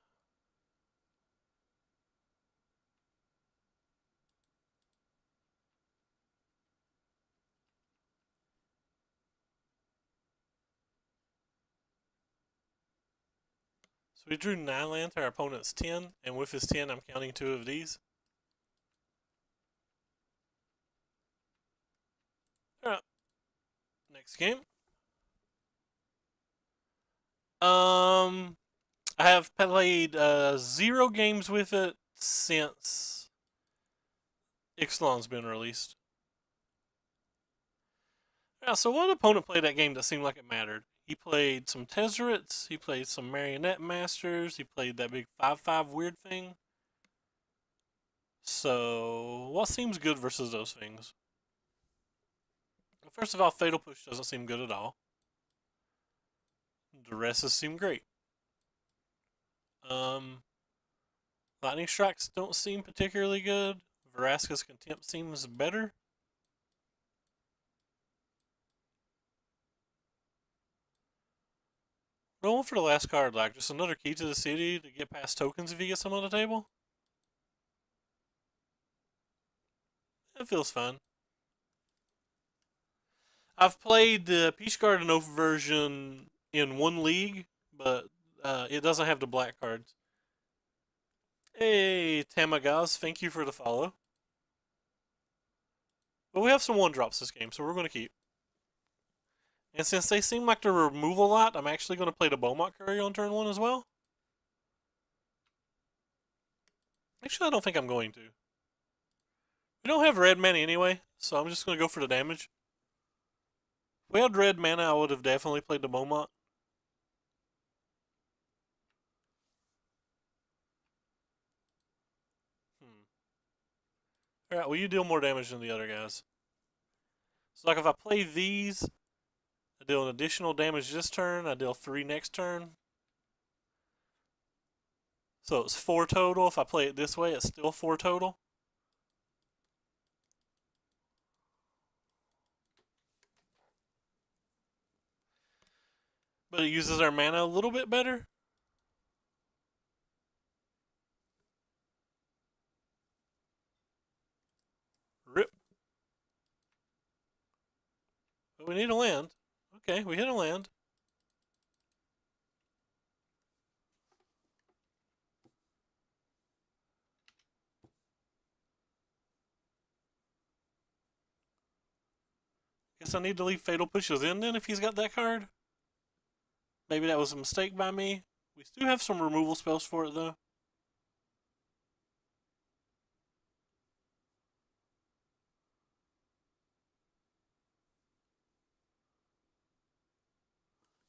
So we drew 9 land to our opponent's 10, and with his 10, I'm counting 2 of these. Alright, next game. I have played 0 games with it since Ixalan's been released. Yeah, so one opponent played that game that seemed like it mattered. He played some Tezzerets, he played some Marionette Masters, he played that big 5/5 weird thing. So, what seems good versus those things? First of all, Fatal Push doesn't seem good at all. Duresses seem great. Lightning Strikes don't seem particularly good. Vraska's Contempt seems better. Going for the last card, like just another key to the city to get past tokens if you get some on the table. It feels fun. I've played the Peach Garden Oath version in one league, but it doesn't have the black cards. Hey, Tamagaz, thank you for the follow. But we have some 1-drops this game, so we're going to keep. And since they seem like to remove a lot, I'm actually going to play the Beaumont Courier on turn 1 as well. Actually, I don't think I'm going to. We don't have red mana anyway, so I'm just going to go for the damage. If we had red mana, I would have definitely played the Beaumont. Alright, well, you deal more damage than the other guys. So, like, if I play these, I deal an additional damage this turn, I deal 3 next turn. So it's 4 total. If I play it this way, it's still 4 total. But it uses our mana a little bit better. Rip. But we need a land. Okay, we hit a land. Guess I need to leave Fatal Pushes in then if he's got that card. Maybe that was a mistake by me. We do have some removal spells for it though.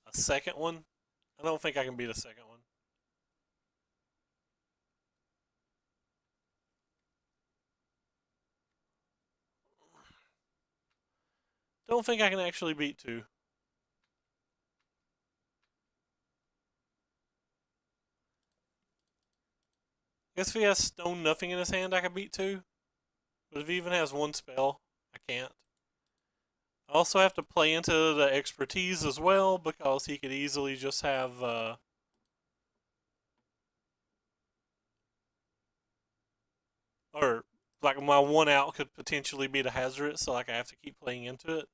A second one? I don't think I can beat a second one. Don't think I can actually beat 2. I guess if he has Stone Nothing in his hand, I could beat two. But if he even has one spell, I can't. I also have to play into the expertise as well because he could easily just have or like my one out could potentially be the hazard, so like I have to keep playing into it.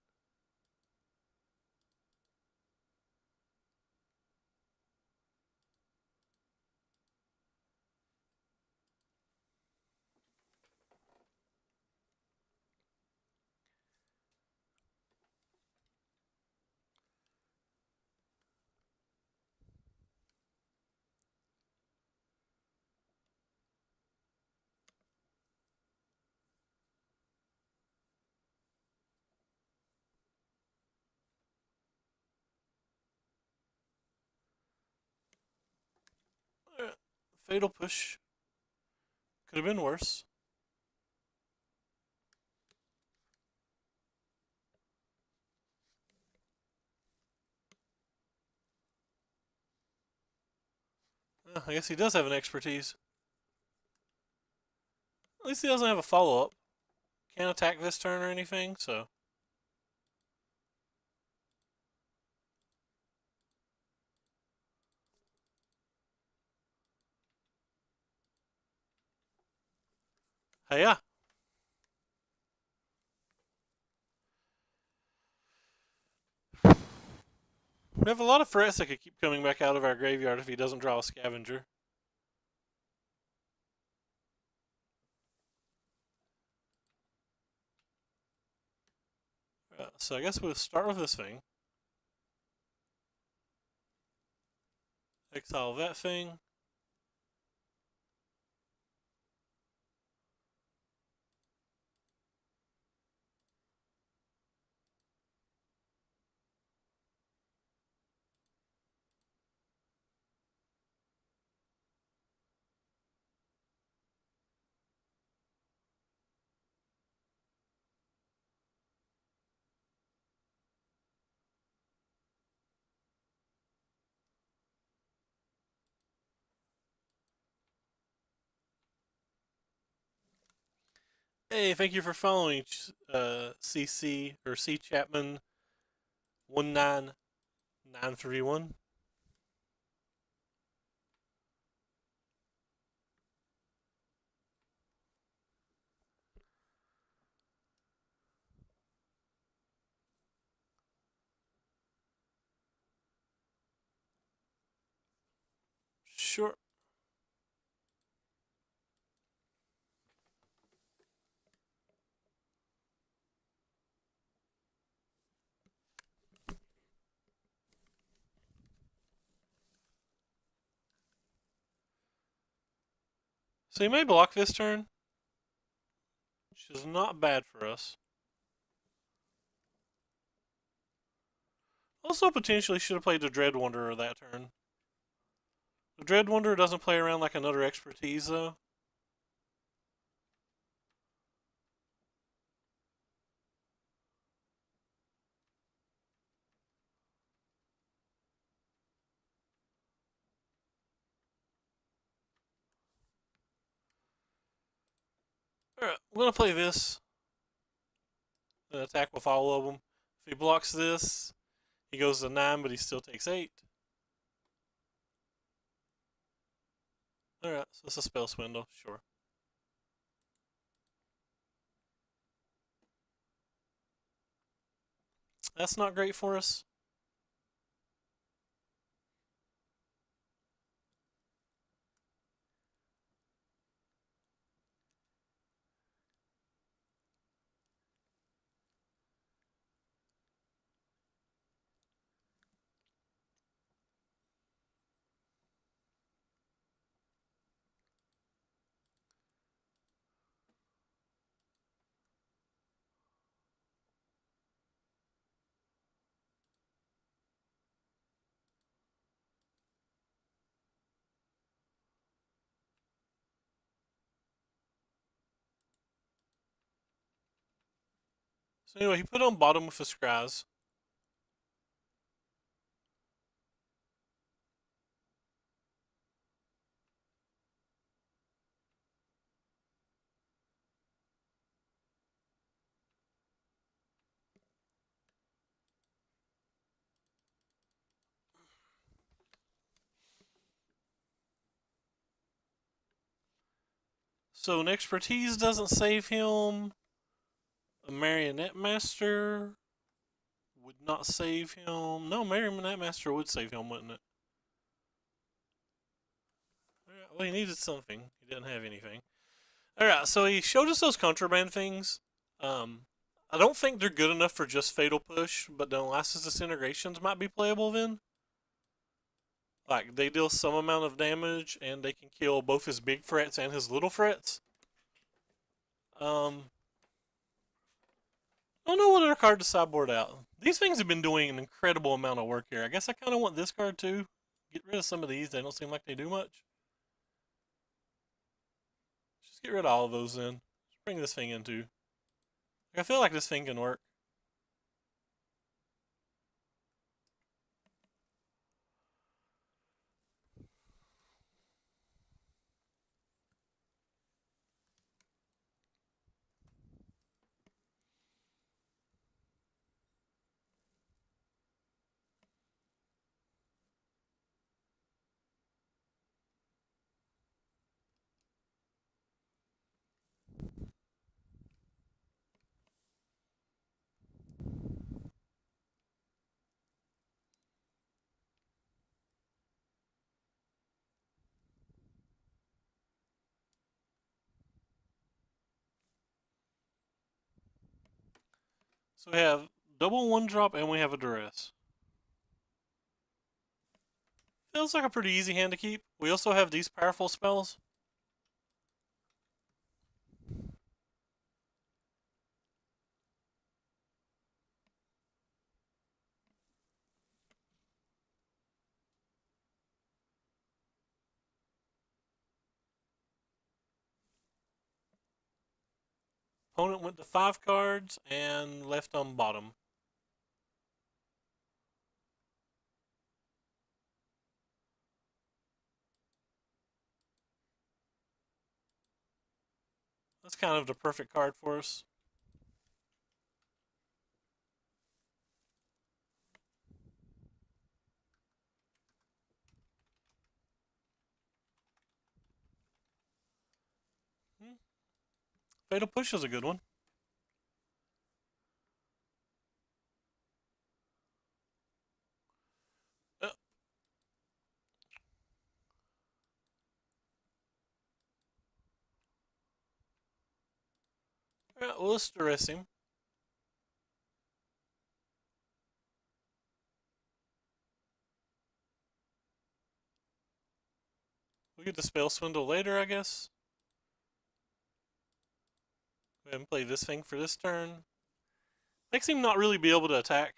Fatal push could have been worse. I guess he does have an expertise. At least he doesn't have a follow up. Can't attack this turn or anything, so. Hey, yeah. We have a lot of threats that could keep coming back out of our graveyard if he doesn't draw a scavenger. So I guess we'll start with this thing. Exile that thing. Hey, thank you for following CC or C Chapman 19931. Sure. So he may block this turn, which is not bad for us. Also, potentially should have played the Dread Wanderer that turn. The Dread Wanderer doesn't play around like another expertise, though. Alright, I'm going to play this and attack with all of them. If he blocks this, he goes to 9, but he still takes 8. Alright, so it's a spell swindle, sure. That's not great for us. So anyway, he put on bottom with the Scries. So an expertise doesn't save him. A marionette master would not save him. No, marionette master would save him, wouldn't it? Well, he needed something. He didn't have anything. Alright, so he showed us those contraband things. I don't think they're good enough for just Fatal Push, but the Elastic Disintegrations might be playable then. Like, they deal some amount of damage, and they can kill both his big threats and his little threats. I don't know what other card to sideboard out. These things have been doing an incredible amount of work here. I guess I kind of want this card too. Get rid of some of these. They don't seem like they do much. Just get rid of all of those then. Just bring this thing in too. I feel like this thing can work. So we have double one drop and we have a duress. Feels like a pretty easy hand to keep. We also have these powerful spells. Opponent went to 5 cards and left on bottom. That's kind of the perfect card for us. Fatal Push is a good one. Alright, well, let's duress him. We get the Spell Swindle later, I guess. Go ahead and play this thing for this turn. Makes him not really be able to attack.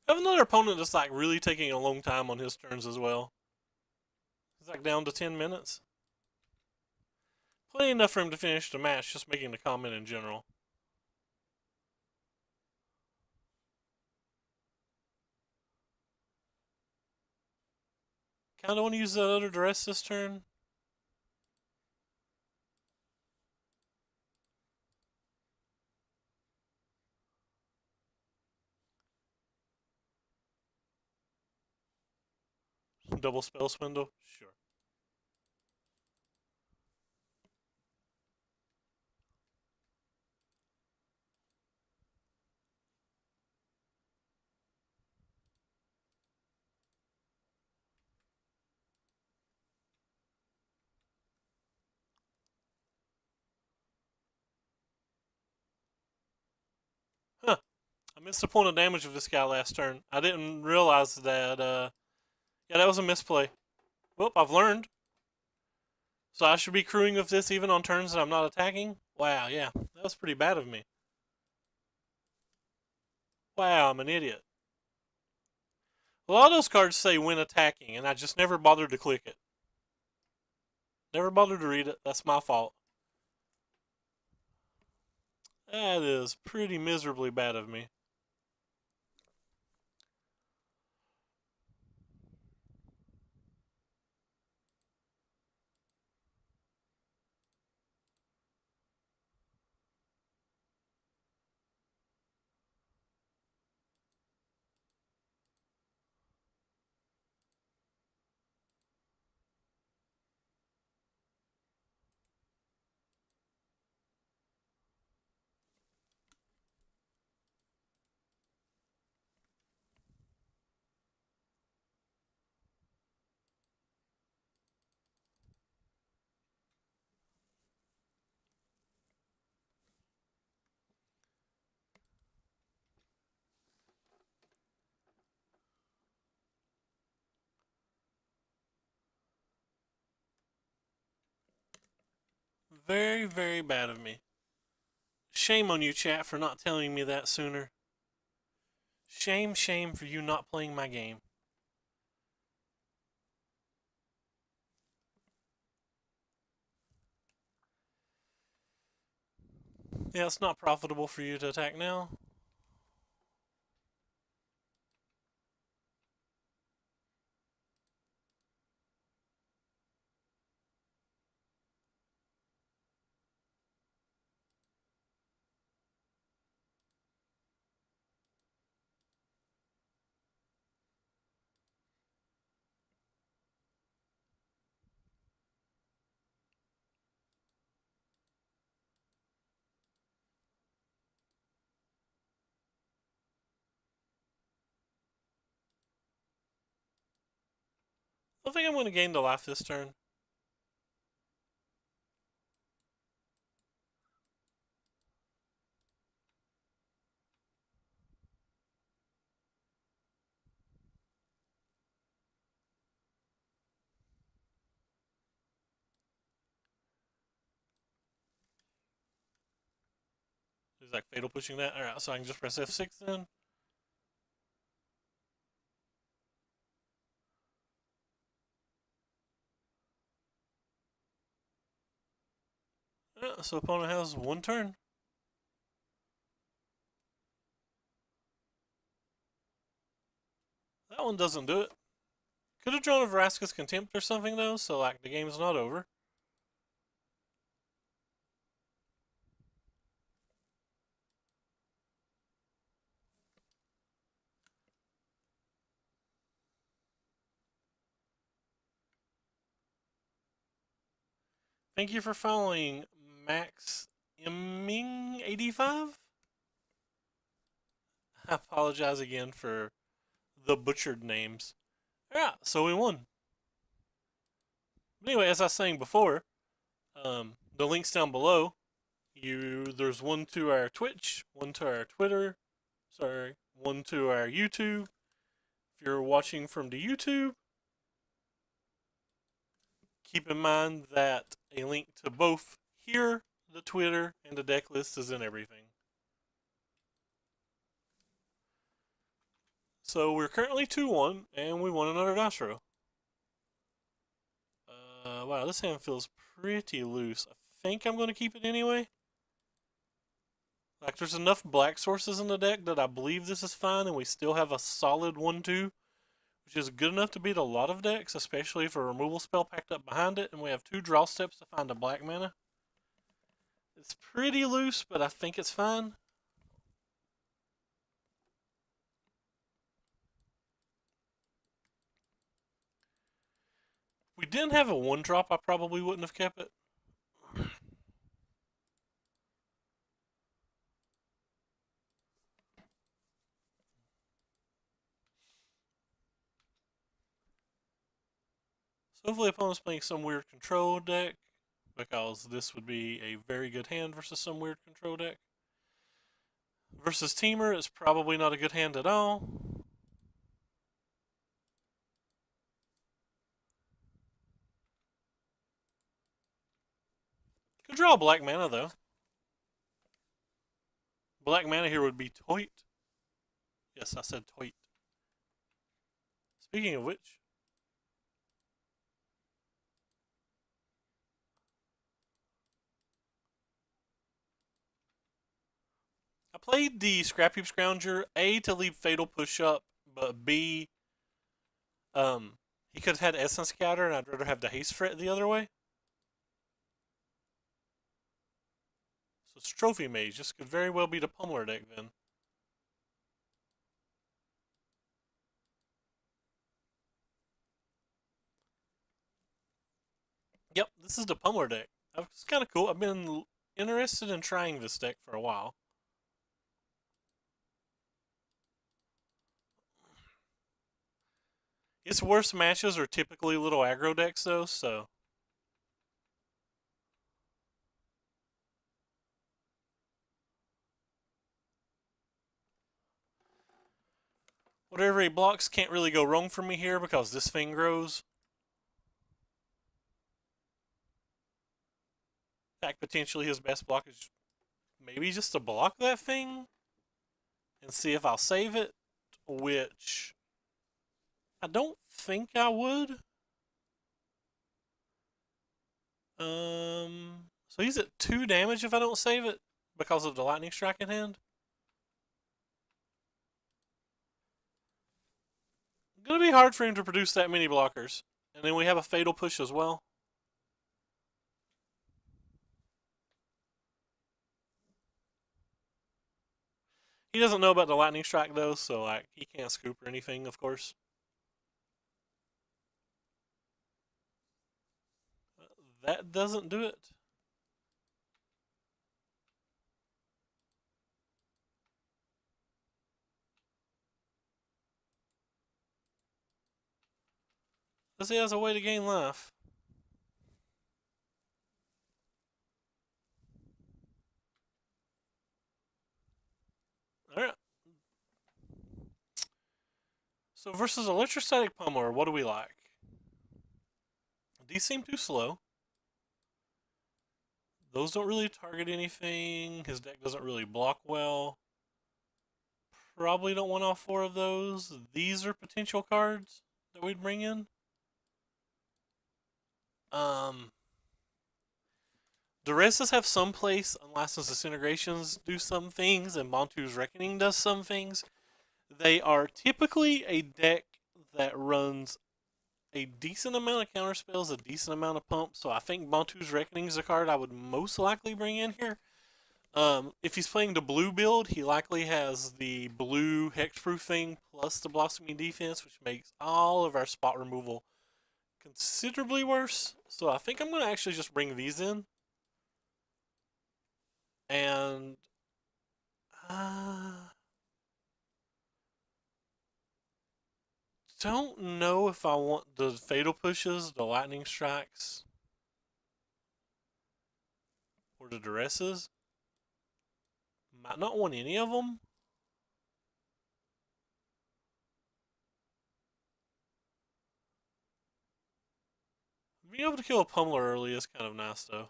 I have another opponent that's like really taking a long time on his turns as well. He's like down to 10 minutes. Plenty enough for him to finish the match, just making the comment in general. Kinda want to use that other duress this turn. Double Spell Swindle? Sure. Huh. I missed the point of damage of this guy last turn. I didn't realize that, yeah, that was a misplay. Well, I've learned. So I should be crewing with this even on turns that I'm not attacking? Wow, yeah. That was pretty bad of me. Wow, I'm an idiot. A lot of those cards say when attacking, and I just never bothered to click it. Never bothered to read it. That's my fault. That is pretty miserably bad of me. Very, very bad of me. Shame on you, chat, for not telling me that sooner. Shame, shame for you not playing my game. Yeah, it's not profitable for you to attack now. I think I'm going to gain the life this turn. Is that fatal pushing that? Alright, so I can just press F6 then. Yeah, so opponent has one turn. That one doesn't do it. Could have drawn a Vraska's Contempt or something though, so like the game's not over. Thank you for following Max Imming85. I apologize again for the butchered names. Yeah, so we won. But anyway, as I was saying before, the links down below. There's one to our Twitch, one to our Twitter, sorry, one to our YouTube. If you're watching from the YouTube, keep in mind that a link to both here, the Twitter, and the deck list is in everything. So we're currently 2-1, and we won another dice roll. Wow, this hand feels pretty loose. I think I'm going to keep it anyway. Like, there's enough black sources in the deck that I believe this is fine, and we still have a solid 1-2, which is good enough to beat a lot of decks, especially if a removal spell packed up behind it, and we have 2 draw steps to find a black mana. It's pretty loose, but I think it's fine. If we didn't have a 1-drop, I probably wouldn't have kept it. So hopefully opponent's playing some weird control deck, because this would be a very good hand versus some weird control deck. Versus Teamer, it's probably not a good hand at all. Could draw a black mana, though. Black mana here would be Toit. Yes, I said Toit. Speaking of which, I played the Scrap Heap Scrounger, A, to leave Fatal Push up, but B, he could have had Essence Scatter, and I'd rather have the Haste Fret the other way. So it's Trophy Mage. This could very well be the Pummeler deck then. Yep, this is the Pummeler deck. It's kind of cool. I've been interested in trying this deck for a while. Its worst matches are typically little aggro decks, though, so. Whatever he blocks can't really go wrong for me here because this thing grows. In fact, potentially his best block is maybe just to block that thing and see if I'll save it, which I don't think I would. So he's at 2 damage if I don't save it because of the lightning strike in hand. Gonna be hard for him to produce that many blockers. And then we have a fatal push as well. He doesn't know about the lightning strike though, so like he can't scoop or anything, of course. That doesn't do it. Because he has a way to gain life. Alright. So versus Electrostatic Pummeler, what do we like? These seem too slow. Those don't really target anything. His deck doesn't really block well. Probably don't want all 4 of those. These are potential cards that we'd bring in. Duresses have some place. Unlicensed Disintegrations do some things, and Montu's Reckoning does some things. They are typically a deck that runs a decent amount of counter spells, a decent amount of pump. So I think Montu's Reckoning is a card I would most likely bring in here. If he's playing the blue build, he likely has the blue hexproof thing plus the blossoming defense, which makes all of our spot removal considerably worse. So I think I'm going to actually just bring these in. And don't know if I want the fatal pushes, the lightning strikes, or the duresses. Might not want any of them. Being able to kill a pummeler early is kind of nice, though.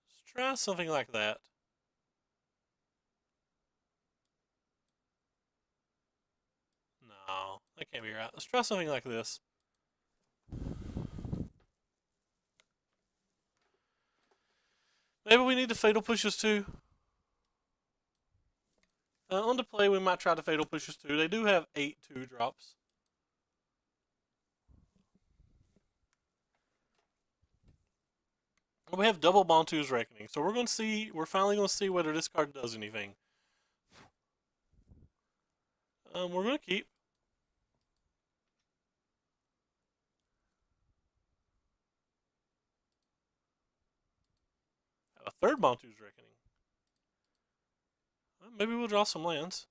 Let's try something like that. No, that can't be right. Let's try something like this. Maybe we need the fatal pushes too. On the play, we might try the fatal pushes too. They do have 8 2-drops. We have double Bontu's Reckoning, so we're going to see. We're finally going to see whether this card does anything. We're going to keep. Have a third Bontu's Reckoning. Maybe we'll draw some lands.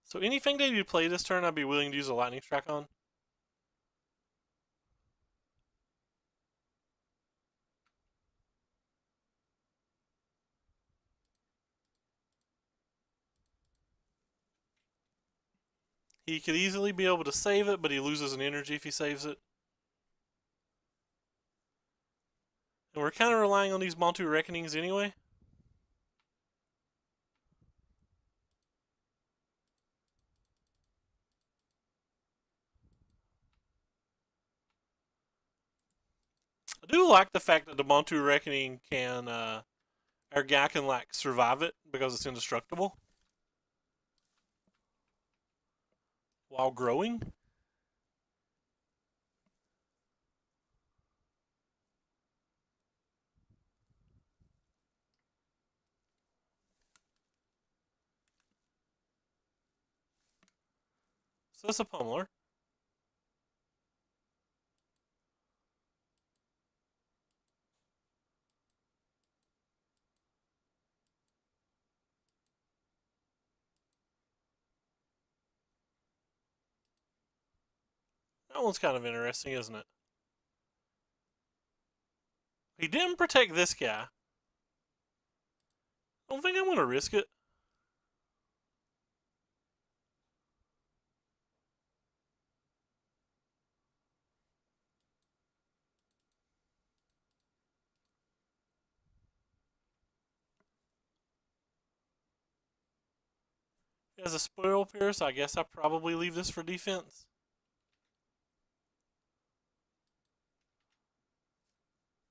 So anything that you play this turn, I'd be willing to use a lightning strike on. He could easily be able to save it, but he loses an energy if he saves it. And we're kind of relying on these Montu Reckonings anyway. I do like the fact that the Montu Reckoning can, our guy can like survive it because it's indestructible while growing. So it's a pummeler. That one's kind of interesting, isn't it? He didn't protect this guy. I don't think I'm going to risk it. He has a spoil pierce. I guess I probably leave this for defense.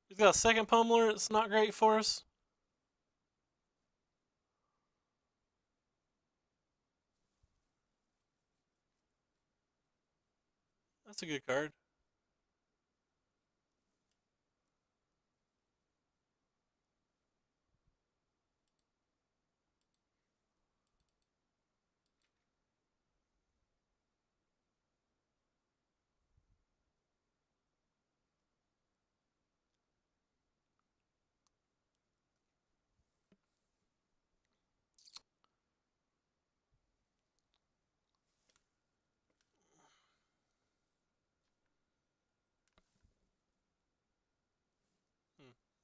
He's got a second pummeler. It's not great for us. That's a good card.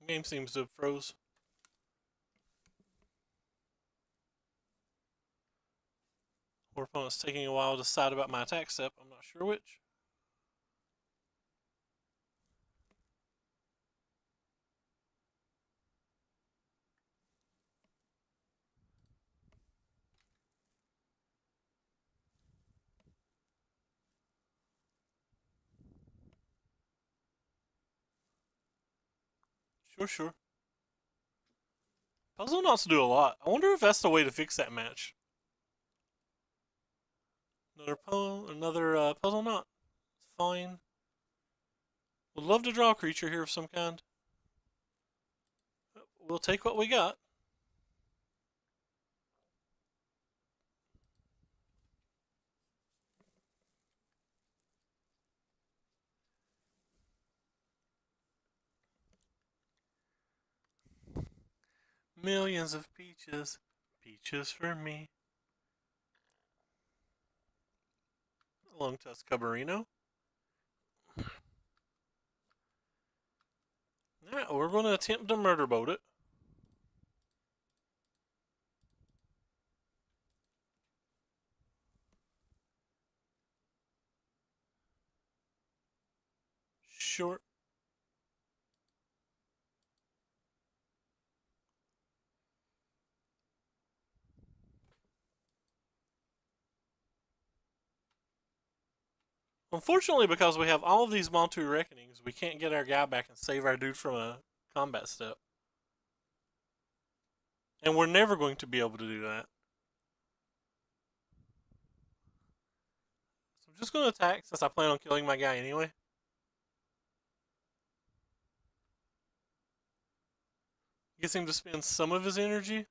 Game seems to have froze. Our opponent's taking a while to decide about my attack step. I'm not sure which. Sure. Puzzle knots do a lot. I wonder if that's the way to fix that match. Another puzzle knot. Fine. Would love to draw a creature here of some kind. We'll take what we got. Millions of peaches. Peaches for me. Long Tusk Cabarino. Alright, we're going to attempt to murder boat it. Short. Unfortunately, because we have all of these Montu Reckonings, we can't get our guy back and save our dude from a combat step. And we're never going to be able to do that. So I'm just going to attack since I plan on killing my guy anyway. Gets him to spend some of his energy.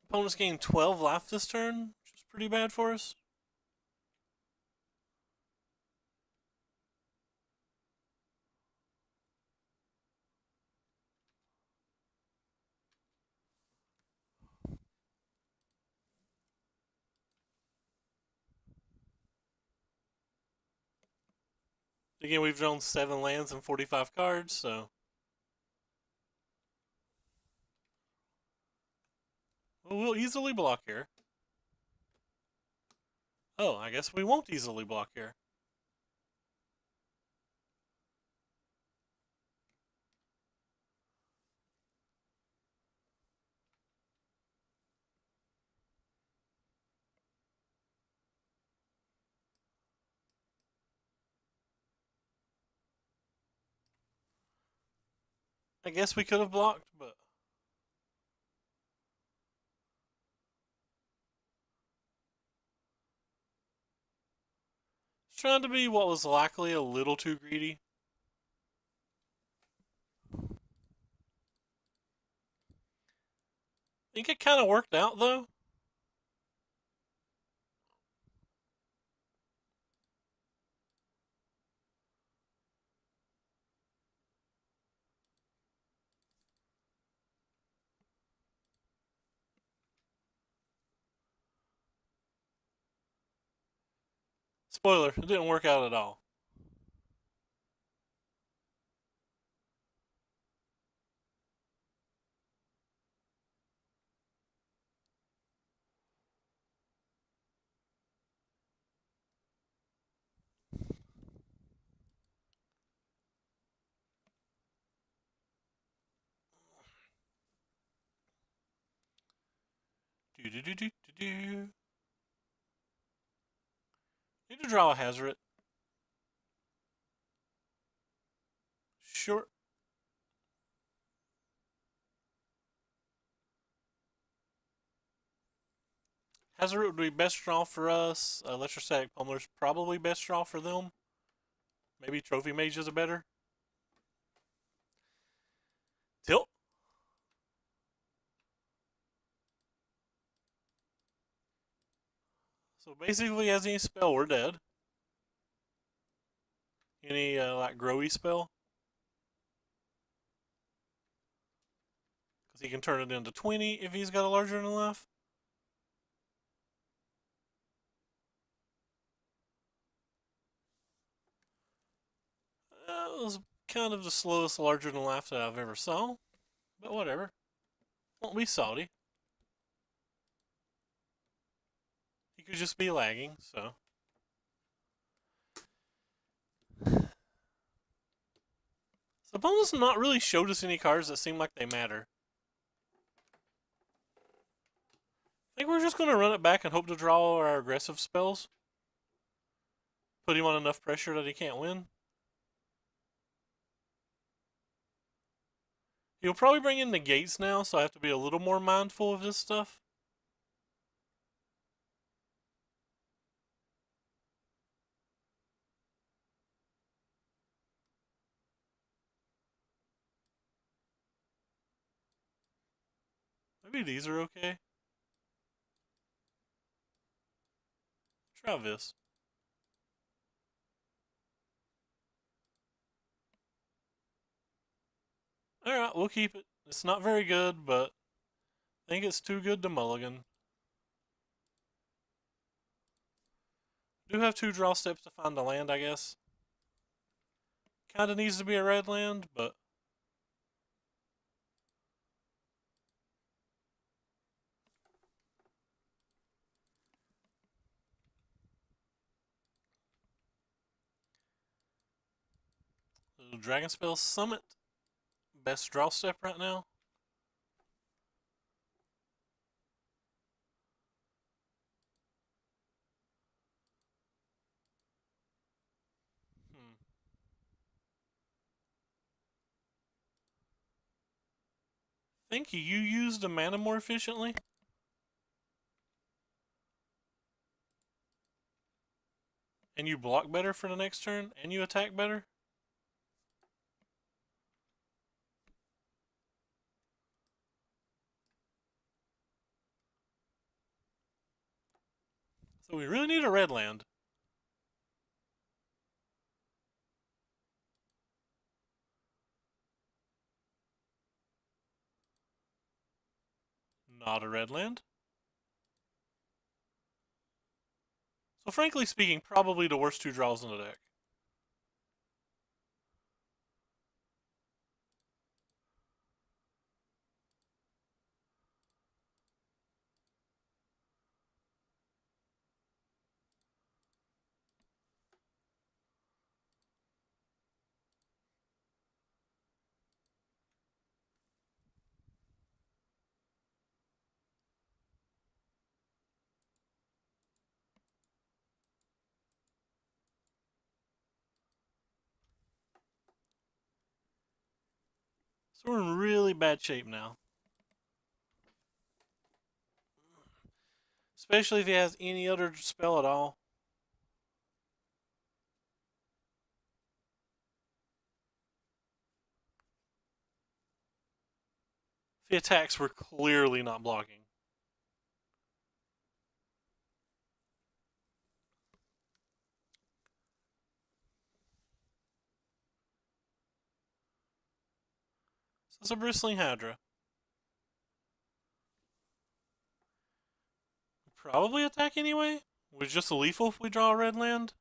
Opponent's gained 12 life this turn, which is pretty bad for us. Again, we've drawn 7 lands and 45 cards, so we'll easily block here. Oh, I guess we won't easily block here. I guess we could have blocked, but trying to be what was likely a little too greedy. I think it kind of worked out though. Spoiler, it didn't work out at all. Do do do do do do. Need to draw a Hazard. Sure. Hazard would be best draw for us. Electrostatic Pummeler's probably best draw for them. Maybe Trophy Mage is a better. Tilt. So basically, as any spell, we're dead. Any like growy spell, because he can turn it into 20 if he's got a larger than life. It was kind of the slowest larger than life that I've ever saw, but whatever. Won't be salty. He could just be lagging, so. So opponents not really showed us any cards that seem like they matter. I think we're just going to run it back and hope to draw our aggressive spells. Put him on enough pressure that he can't win. He'll probably bring in negates now, so I have to be a little more mindful of this stuff. Maybe these are okay. Try this. Alright, we'll keep it. It's not very good, but I think it's too good to mulligan. Do have 2 draw steps to find the land, I guess. Kinda needs to be a red land, but Dragon Spell Summit. Best draw step right now. Think you used the mana more efficiently? And you block better for the next turn? And you attack better? So we really need a red land. Not a red land. So frankly speaking, probably the worst 2 draws in the deck. So we're in really bad shape now. Especially if he has any other spell at all. If he attacks, we're clearly not blocking. So it's a Bristling Hydra. Probably attack anyway. With just a lethal if we draw a red land.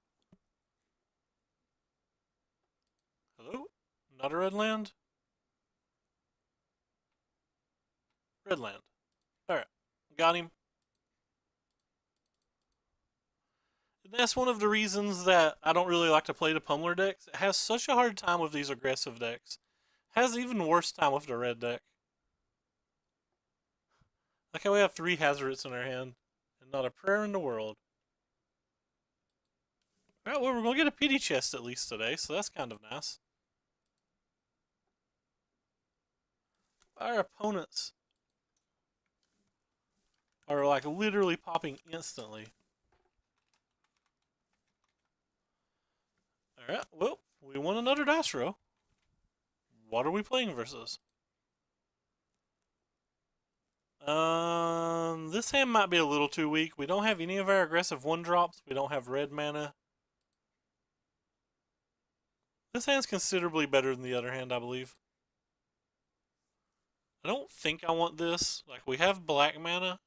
Hello? Not a red land? Red land. Alright. Got him. And that's one of the reasons that I don't really like to play the Pummeler decks. It has such a hard time with these aggressive decks. It has even worse time with the red deck. Like how we have 3 Hazards in our hand. And not a prayer in the world. Alright, well, we're going to get a pity chest at least today, so that's kind of nice. Our opponents are like literally popping instantly. Alright, well, we won another dice row. What are we playing versus? This hand might be a little too weak. We don't have any of our aggressive 1-drops. We don't have red mana. This hand's considerably better than the other hand, I believe. I don't think I want this. Like, we have black mana.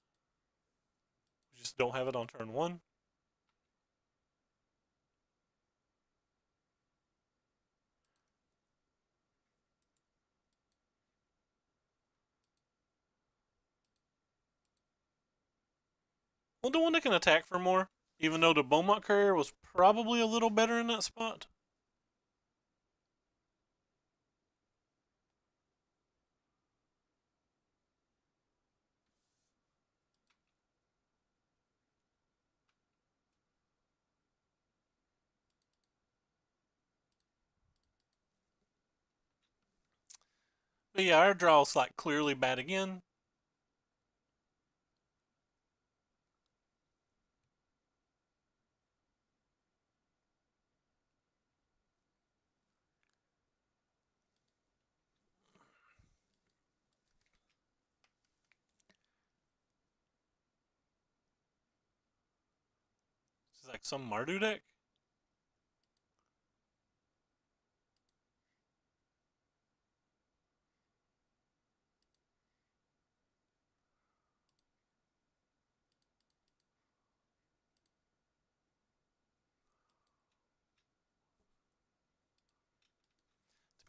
We just don't have it on turn 1. Well, the one that can attack for more, even though the Beaumont Courier was probably a little better in that spot. But yeah, our draw's like clearly bad again. It's like some Mardu deck.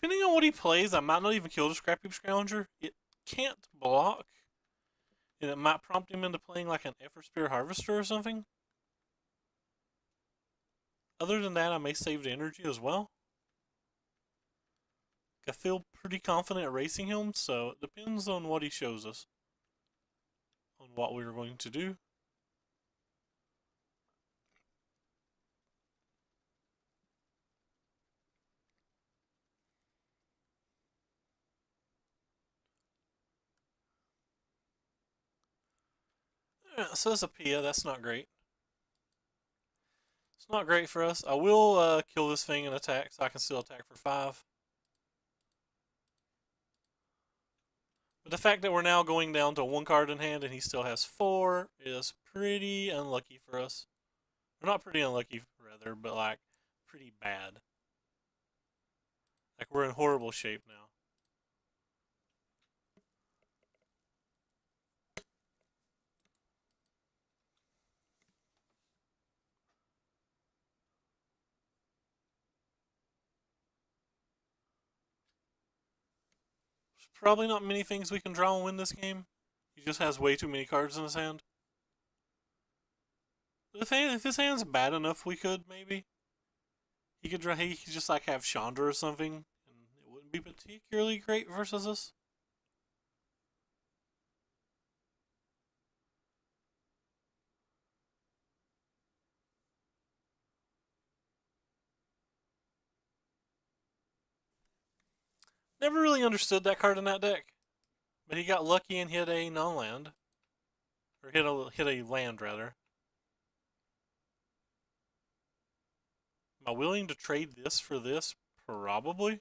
Depending on what he plays, I might not even kill the Scrappy Scrounger. It can't block. And it might prompt him into playing like an Effort Spear Harvester or something. Other than that, I may save the energy as well. I feel pretty confident at racing him, so it depends on what he shows us. On what we're going to do. Yeah, so it's a Pia, that's not great. It's not great for us. I will kill this thing and attack, so I can still attack for 5. But the fact that we're now going down to 1 card in hand and he still has 4 is pretty unlucky for us. Or not pretty unlucky, rather, but like pretty bad. Like we're in horrible shape now. There's probably not many things we can draw and win this game. He just has way too many cards in his hand. But if his hand's bad enough, we could maybe. He could just like have Chandra or something, and it wouldn't be particularly great versus us. Never really understood that card in that deck, but he got lucky and hit a non-land, or hit a land rather. Am I willing to trade this for this? Probably.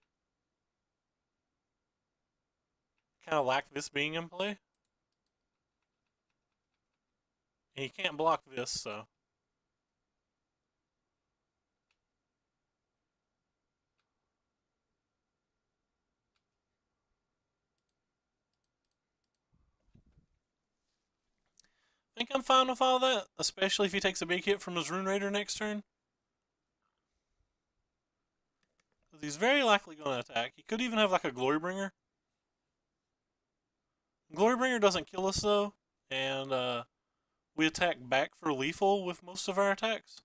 Kind of lack this being in play. And he can't block this, so. I think I'm fine with all that, especially if he takes a big hit from his Rune Raider next turn. Because he's very likely going to attack. He could even have like a Glorybringer. Glorybringer doesn't kill us though, and we attack back for lethal with most of our attacks.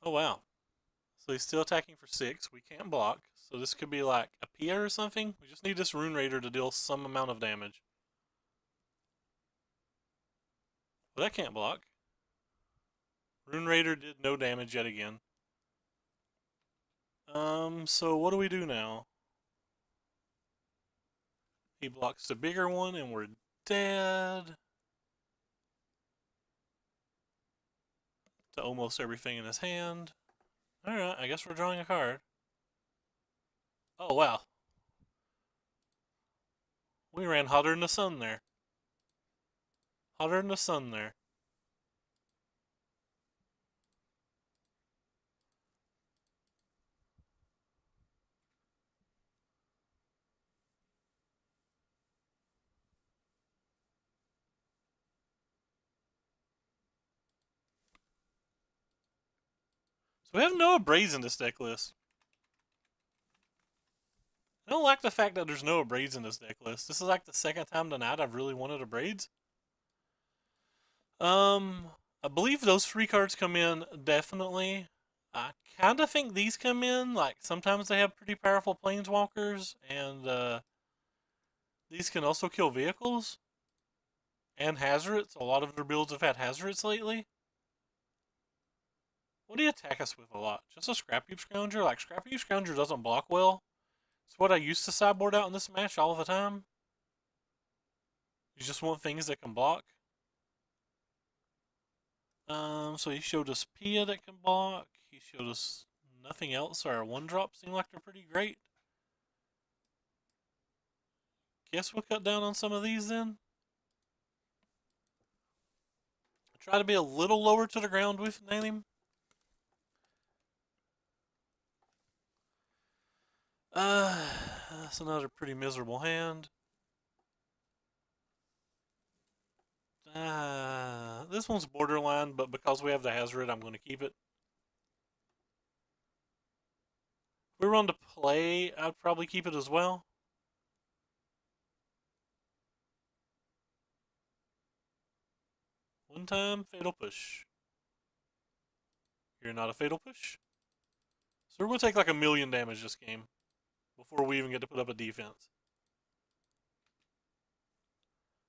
Oh wow. So he's still attacking for 6. We can't block. So this could be like a Pia or something. We just need this Rune Raider to deal some amount of damage. But that can't block. Rune Raider did no damage yet again. So what do we do now? He blocks the bigger one and we're dead. To almost everything in his hand. Alright, I guess we're drawing a card. Oh wow. We ran hotter than the sun there. Hotter than the sun there. So we have no Abrades in this deck list. I don't like the fact that there's no Abrades in this deck list. This is like the second time tonight I've really wanted Abrades. I believe those 3 cards come in, definitely. I kind of think these come in. Like, sometimes they have pretty powerful planeswalkers, and these can also kill vehicles. And Hazards. A lot of their builds have had Hazards lately. What do you attack us with a lot? Just a Scrap Heap Scrounger? Like, Scrap Heap Scrounger doesn't block well. It's what I used to sideboard out in this match all the time. You just want things that can block. So he showed us Pia that can block. He showed us nothing else. Our 1-drop seem like they're pretty great. Guess we'll cut down on some of these then. Try to be a little lower to the ground with him. That's another pretty miserable hand. This one's borderline, but because we have the Hazard, I'm going to keep it. If we were on to play, I'd probably keep it as well. One time, Fatal Push. You're not a Fatal Push. So we're going to take like 1,000,000 damage this game before we even get to put up a defense.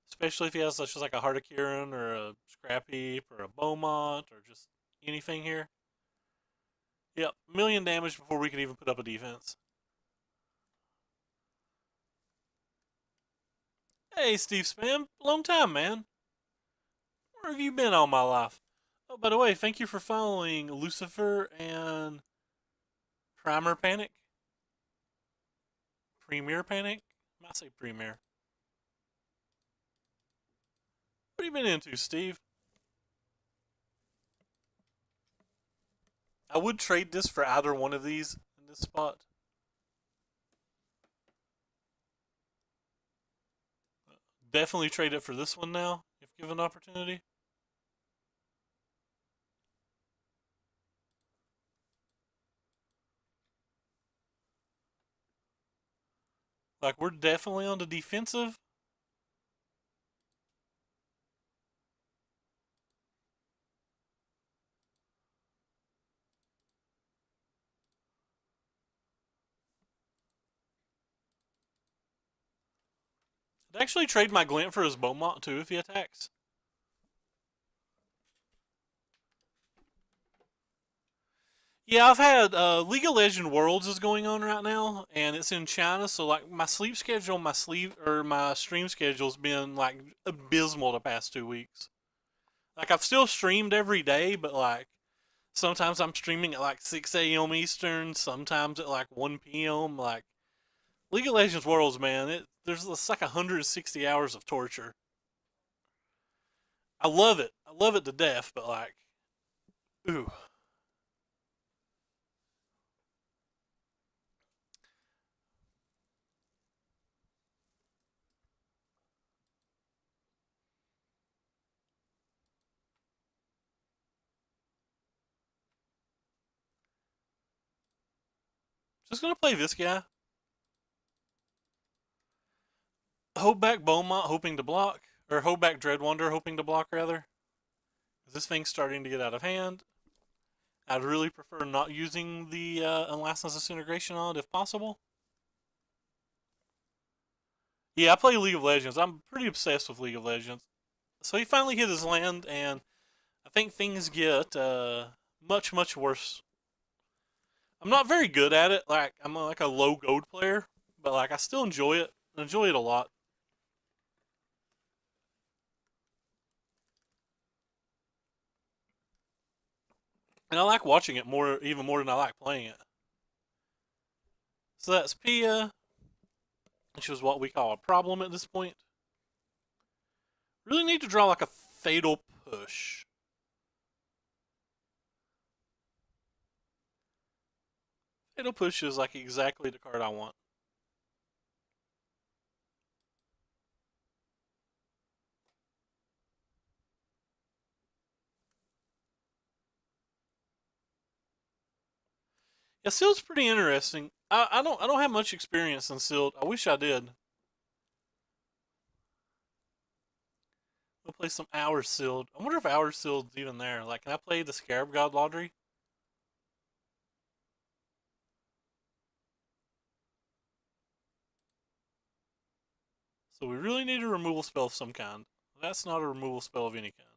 Especially if he has such as like a Heart of Kirin or a Scrap Heap or a Beaumont or just anything here. Yep, 1,000,000 damage before we can even put up a defense. Hey, Steve Spam. Long time, man. Where have you been all my life? Oh, by the way, thank you for following Lucifer and Primer Panic. Premier Panic? I might say Premier. What have you been into, Steve? I would trade this for either one of these in this spot. Definitely trade it for this one now, if given opportunity. Like, we're definitely on the defensive. I'd actually trade my Glint for his Beaumont too if he attacks. Yeah, I've had League of Legends Worlds is going on right now, and it's in China. So like my sleep schedule, my stream schedule's been like abysmal the past 2 weeks. Like I've still streamed every day, but like sometimes I'm streaming at like 6 a.m. Eastern, sometimes at like 1 p.m. Like League of Legends Worlds, man, it's like 160 hours of torture. I love it to death, but like, ooh, just gonna play this guy. Hold back Beaumont, hoping to block, or hold back Dreadwander, hoping to block rather. This thing's starting to get out of hand. I'd really prefer not using the Unlastness Disintegration on it if possible. Yeah, I play League of Legends. I'm pretty obsessed with League of Legends. So he finally hit his land, and I think things get much, much worse. I'm not very good at it. Like I'm like a low gold player, but like I still enjoy it. I enjoy it a lot, and I like watching it more, even more than I like playing it. So that's Pia, which is what we call a problem at this point. Really need to draw like a fatal push. Fatal push is like exactly the card I want. Yeah, Sealed's pretty interesting. I don't have much experience in Sealed. I wish I did. We'll play some Hours Sealed. I wonder if Hours Sealed's even there. Like, can I play the Scarab God Laundry? So we really need a removal spell of some kind. That's not a removal spell of any kind.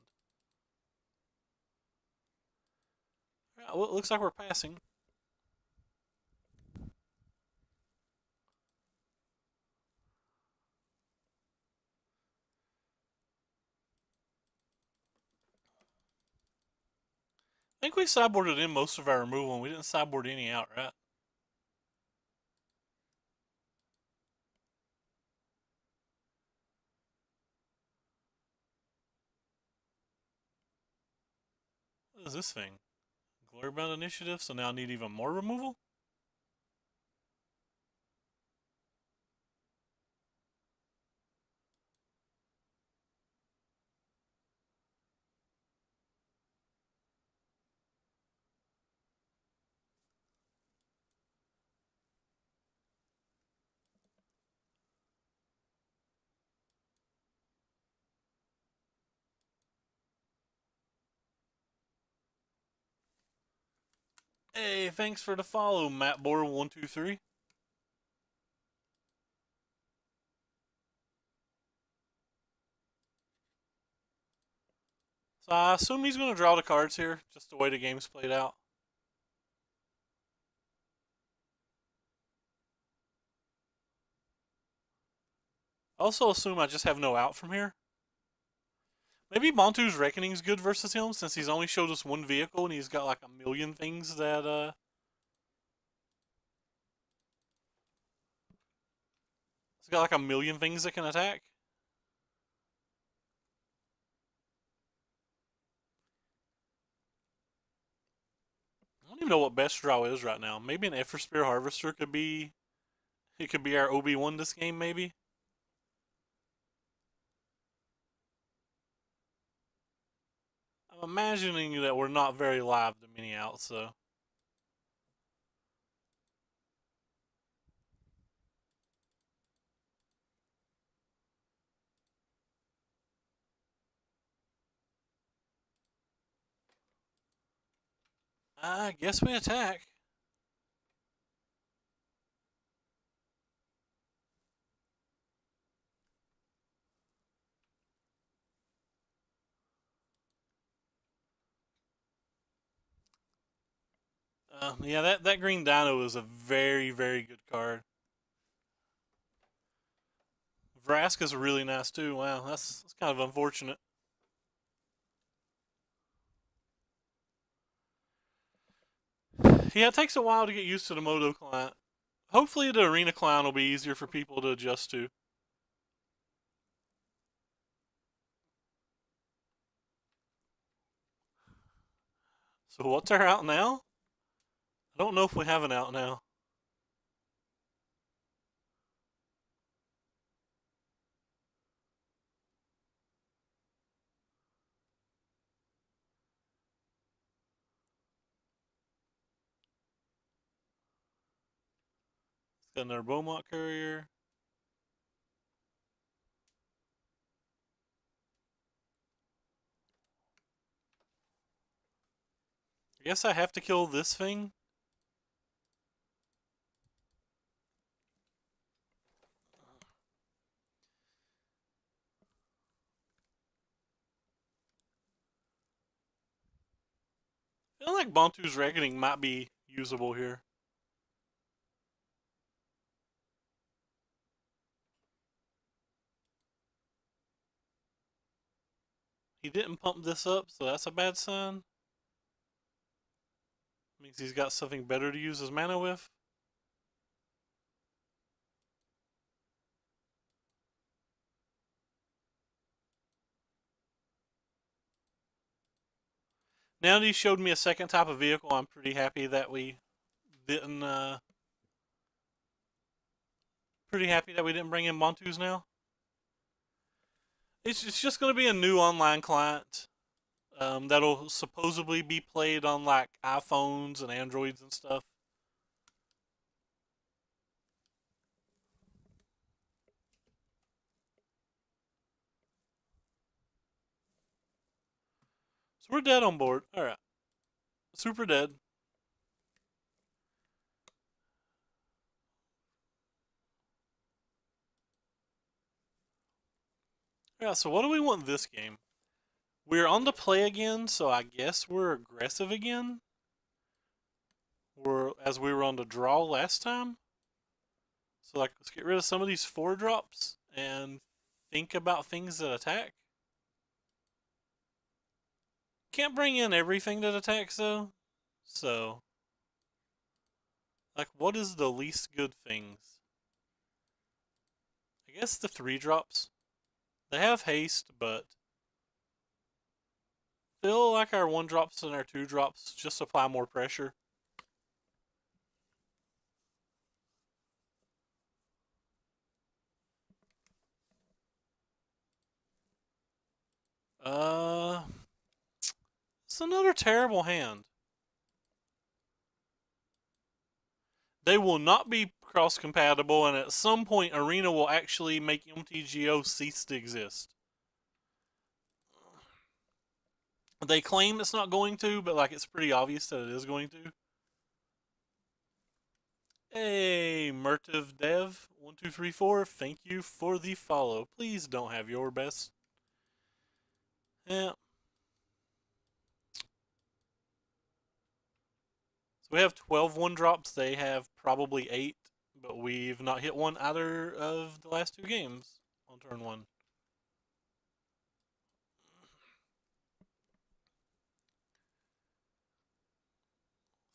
Yeah, well, it looks like we're passing. I think we sideboarded in most of our removal and we didn't sideboard any out, right? What is this thing? Glorybound Initiative, so now I need even more removal? Hey, thanks for the follow, Mattbore123. So I assume he's going to draw the cards here, just the way the game's played out. I also assume I just have no out from here. Maybe Montu's Reckoning's good versus him since he's only showed us one vehicle and he's got like a million things that he's got like a million things that can attack. I don't even know what best draw is right now. Maybe an Spear Harvester could be it could be our OB1 this game maybe. I'm imagining that we're not very live to mini out, so I guess we attack. Yeah, that green dino is a very, very good card. Vraska's really nice too. Wow, that's kind of unfortunate. Yeah, it takes a while to get used to the Moto client. Hopefully, the Arena client will be easier for people to adjust to. So what's our out now? I don't know if we have an out now. It's got another Beaumont Courier. I guess I have to kill this thing. I feel like Bantu's Reckoning might be usable here. He didn't pump this up, so that's a bad sign. Means he's got something better to use his mana with. Now that he showed me a second type of vehicle, I'm pretty happy that we didn't. Pretty happy that we didn't bring in Bantus now. It's just going to be a new online client that'll supposedly be played on like iPhones and Androids and stuff. So we're dead on board. All right, super dead. Yeah. So what do we want this game? We're on the play again, so I guess we're aggressive again. We're as we were on the draw last time. So like, let's get rid of some of these 4 drops and think about things that attack. Can't bring in everything that attacks though. So, like, what is the least good things? I guess the 3 drops. They have haste, but feel like our 1 drops and our 2 drops just apply more pressure. Uh, it's another terrible hand. They will not be cross compatible, and at some point, Arena will actually make MTGO cease to exist. They claim it's not going to, but like it's pretty obvious that it is going to. Hey, Murtiv Dev 1234, thank you for the follow. Please don't have your best. Yeah. So we have 12 1 drops. They have probably 8, but we've not hit one either of the last 2 games on turn 1.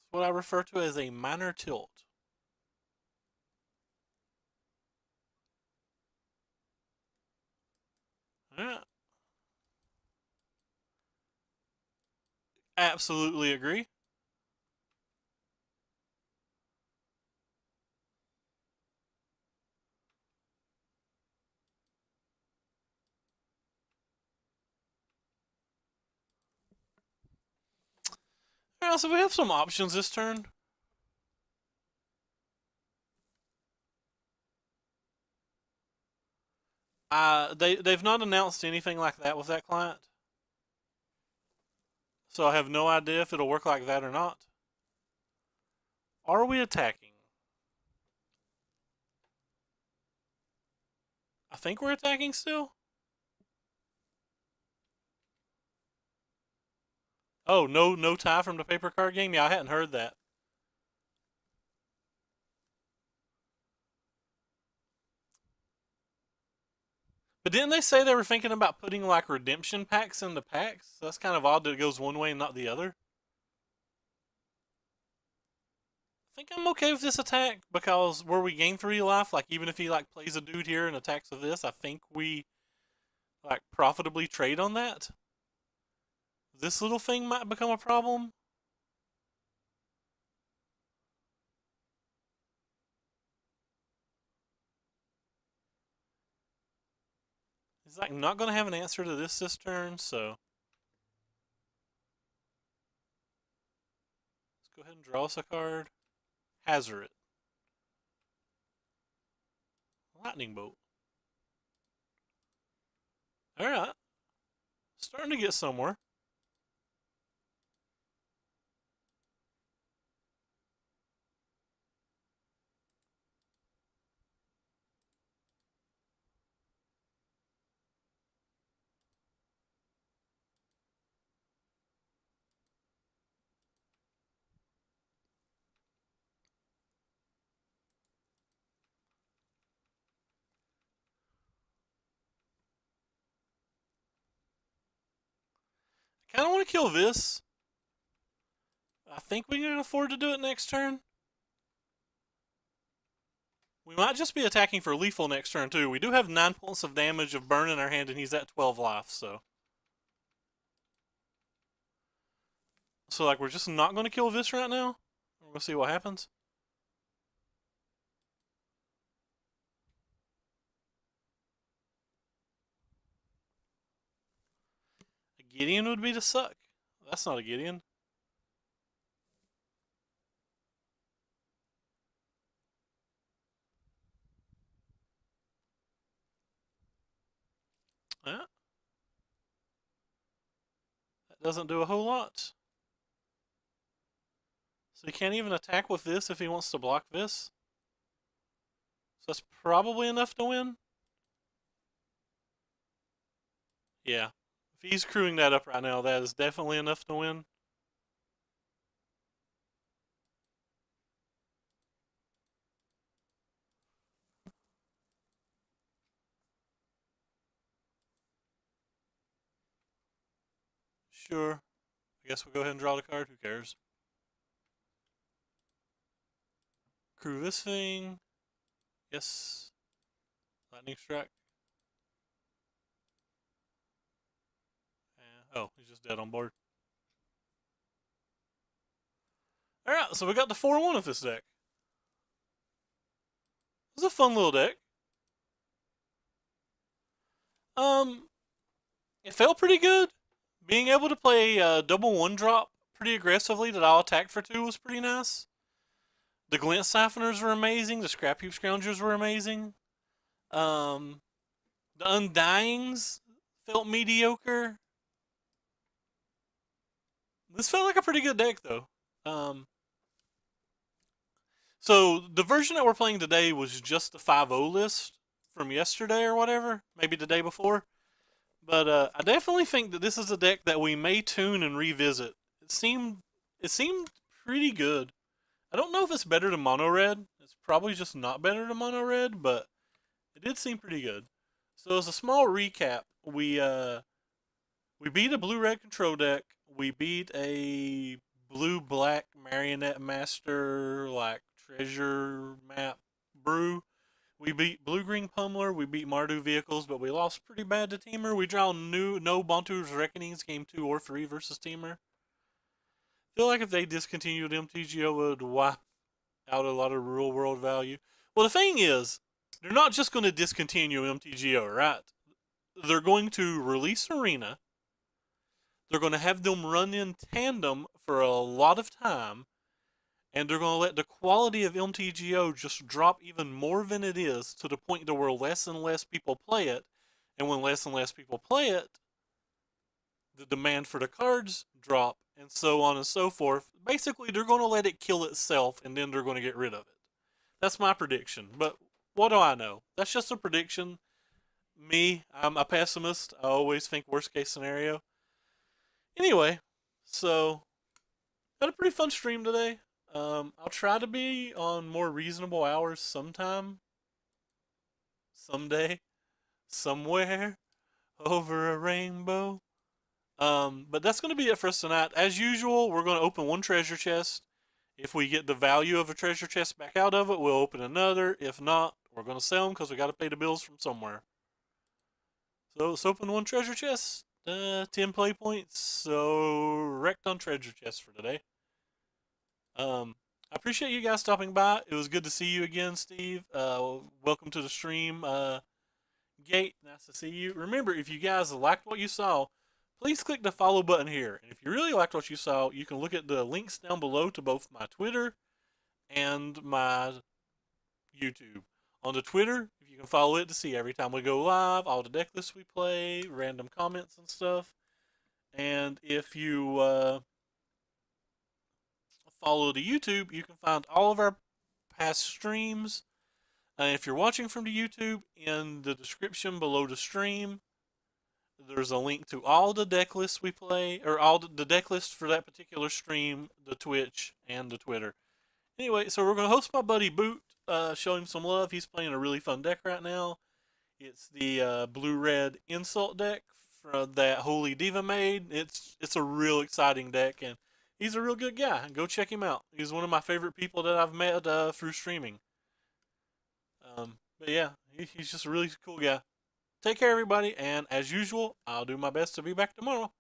It's what I refer to as a minor tilt. Yeah. Absolutely agree. Yeah, so we have some options this turn. They've not announced anything like that with that client, so I have no idea if it'll work like that or not. Are we attacking? I think we're attacking still. Oh, no tie from the paper card game. Yeah, I hadn't heard that. But didn't they say they were thinking about putting like redemption packs in the packs? That's kind of odd that it goes one way and not the other. I think I'm okay with this attack because where we gain 3 life, like even if he like plays a dude here and attacks with this, I think we like profitably trade on that. This little thing might become a problem. He's like not going to have an answer to this turn, so let's go ahead and draw us a card. Hazard it. Lightning bolt. All right, starting to get somewhere. I kind of want to kill this. I think we can afford to do it next turn. We might just be attacking for lethal next turn too. We do have 9 points of damage of burn in our hand, and he's at 12 life. So like we're just not going to kill this right now. We're going to see what happens. A Gideon would be to suck. That's not a Gideon. Yeah. That doesn't do a whole lot. So he can't even attack with this if he wants to block this. So that's probably enough to win. Yeah. If he's crewing that up right now, that is definitely enough to win. Sure. I guess we'll go ahead and draw the card. Who cares? Crew this thing. Yes. Lightning strike. Oh, he's just dead on board. Alright, so we got the 4-1 of this deck. It's a fun little deck. Um, it felt pretty good. Being able to play double 1-drop pretty aggressively that I'll attack for 2 was pretty nice. The Glint Siphoners were amazing. The Scrap Heap Scroungers were amazing. The Undyings felt mediocre. This felt like a pretty good deck, though. So the version that we're playing today was just the 5-0 list from yesterday or whatever, maybe the day before. But I definitely think that this is a deck that we may tune and revisit. It seemed pretty good. I don't know if it's better than mono red. It's probably just not better than mono red, but it did seem pretty good. So as a small recap, we beat a blue red control deck. We beat a blue black marionette master like treasure map brew. We beat blue green pummeler. We beat Mardu vehicles, but we lost pretty bad to Teamer. We draw no Bontu's Reckonings game 2 or 3 versus Teamer. Feel like if they discontinued MTGO, it would wipe out a lot of real world value. Well, the thing is, they're not just going to discontinue MTGO, right? They're going to release Arena. They're going to have them run in tandem for a lot of time, and they're going to let the quality of MTGO just drop even more than it is to the point to where less and less people play it. And when less and less people play it, the demand for the cards drop, and so on and so forth. Basically, they're going to let it kill itself, and then they're going to get rid of it. That's my prediction. But what do I know? That's just a prediction. Me, I'm a pessimist. I always think worst case scenario. Anyway, so had a pretty fun stream today. I'll try to be on more reasonable hours sometime, someday. somewhere over a rainbow. But that's going to be it for us tonight. As usual, we're going to open one treasure chest. If we get the value of a treasure chest back out of it, we'll open another. If not, we're going to sell them because we got to pay the bills from somewhere. So let's open one treasure chest. 10 play points. So wrecked on treasure chest for today. I appreciate you guys stopping by. It was good to see you again, Steve. Welcome to the stream. Gate, nice to see you. Remember, if you guys liked what you saw, please click the follow button here. And if you really liked what you saw, you can look at the links down below to both my Twitter and my YouTube. On the Twitter, if you can follow it to see every time we go live, all the deck lists we play, random comments and stuff. And if you follow the YouTube, you can find all of our past streams. If you're watching from the YouTube, in the description below the stream, there's a link to all the deck lists we play, or all the deck lists for that particular stream, the Twitch, and the Twitter. Anyway, so we're going to host my buddy Boot, show him some love. He's playing a really fun deck right now. It's the blue-red insult deck from that Holy Diva made. It's a real exciting deck, and he's a real good guy. Go check him out. He's one of my favorite people that I've met through streaming. But yeah, he's just a really cool guy. Take care, everybody, and as usual, I'll do my best to be back tomorrow.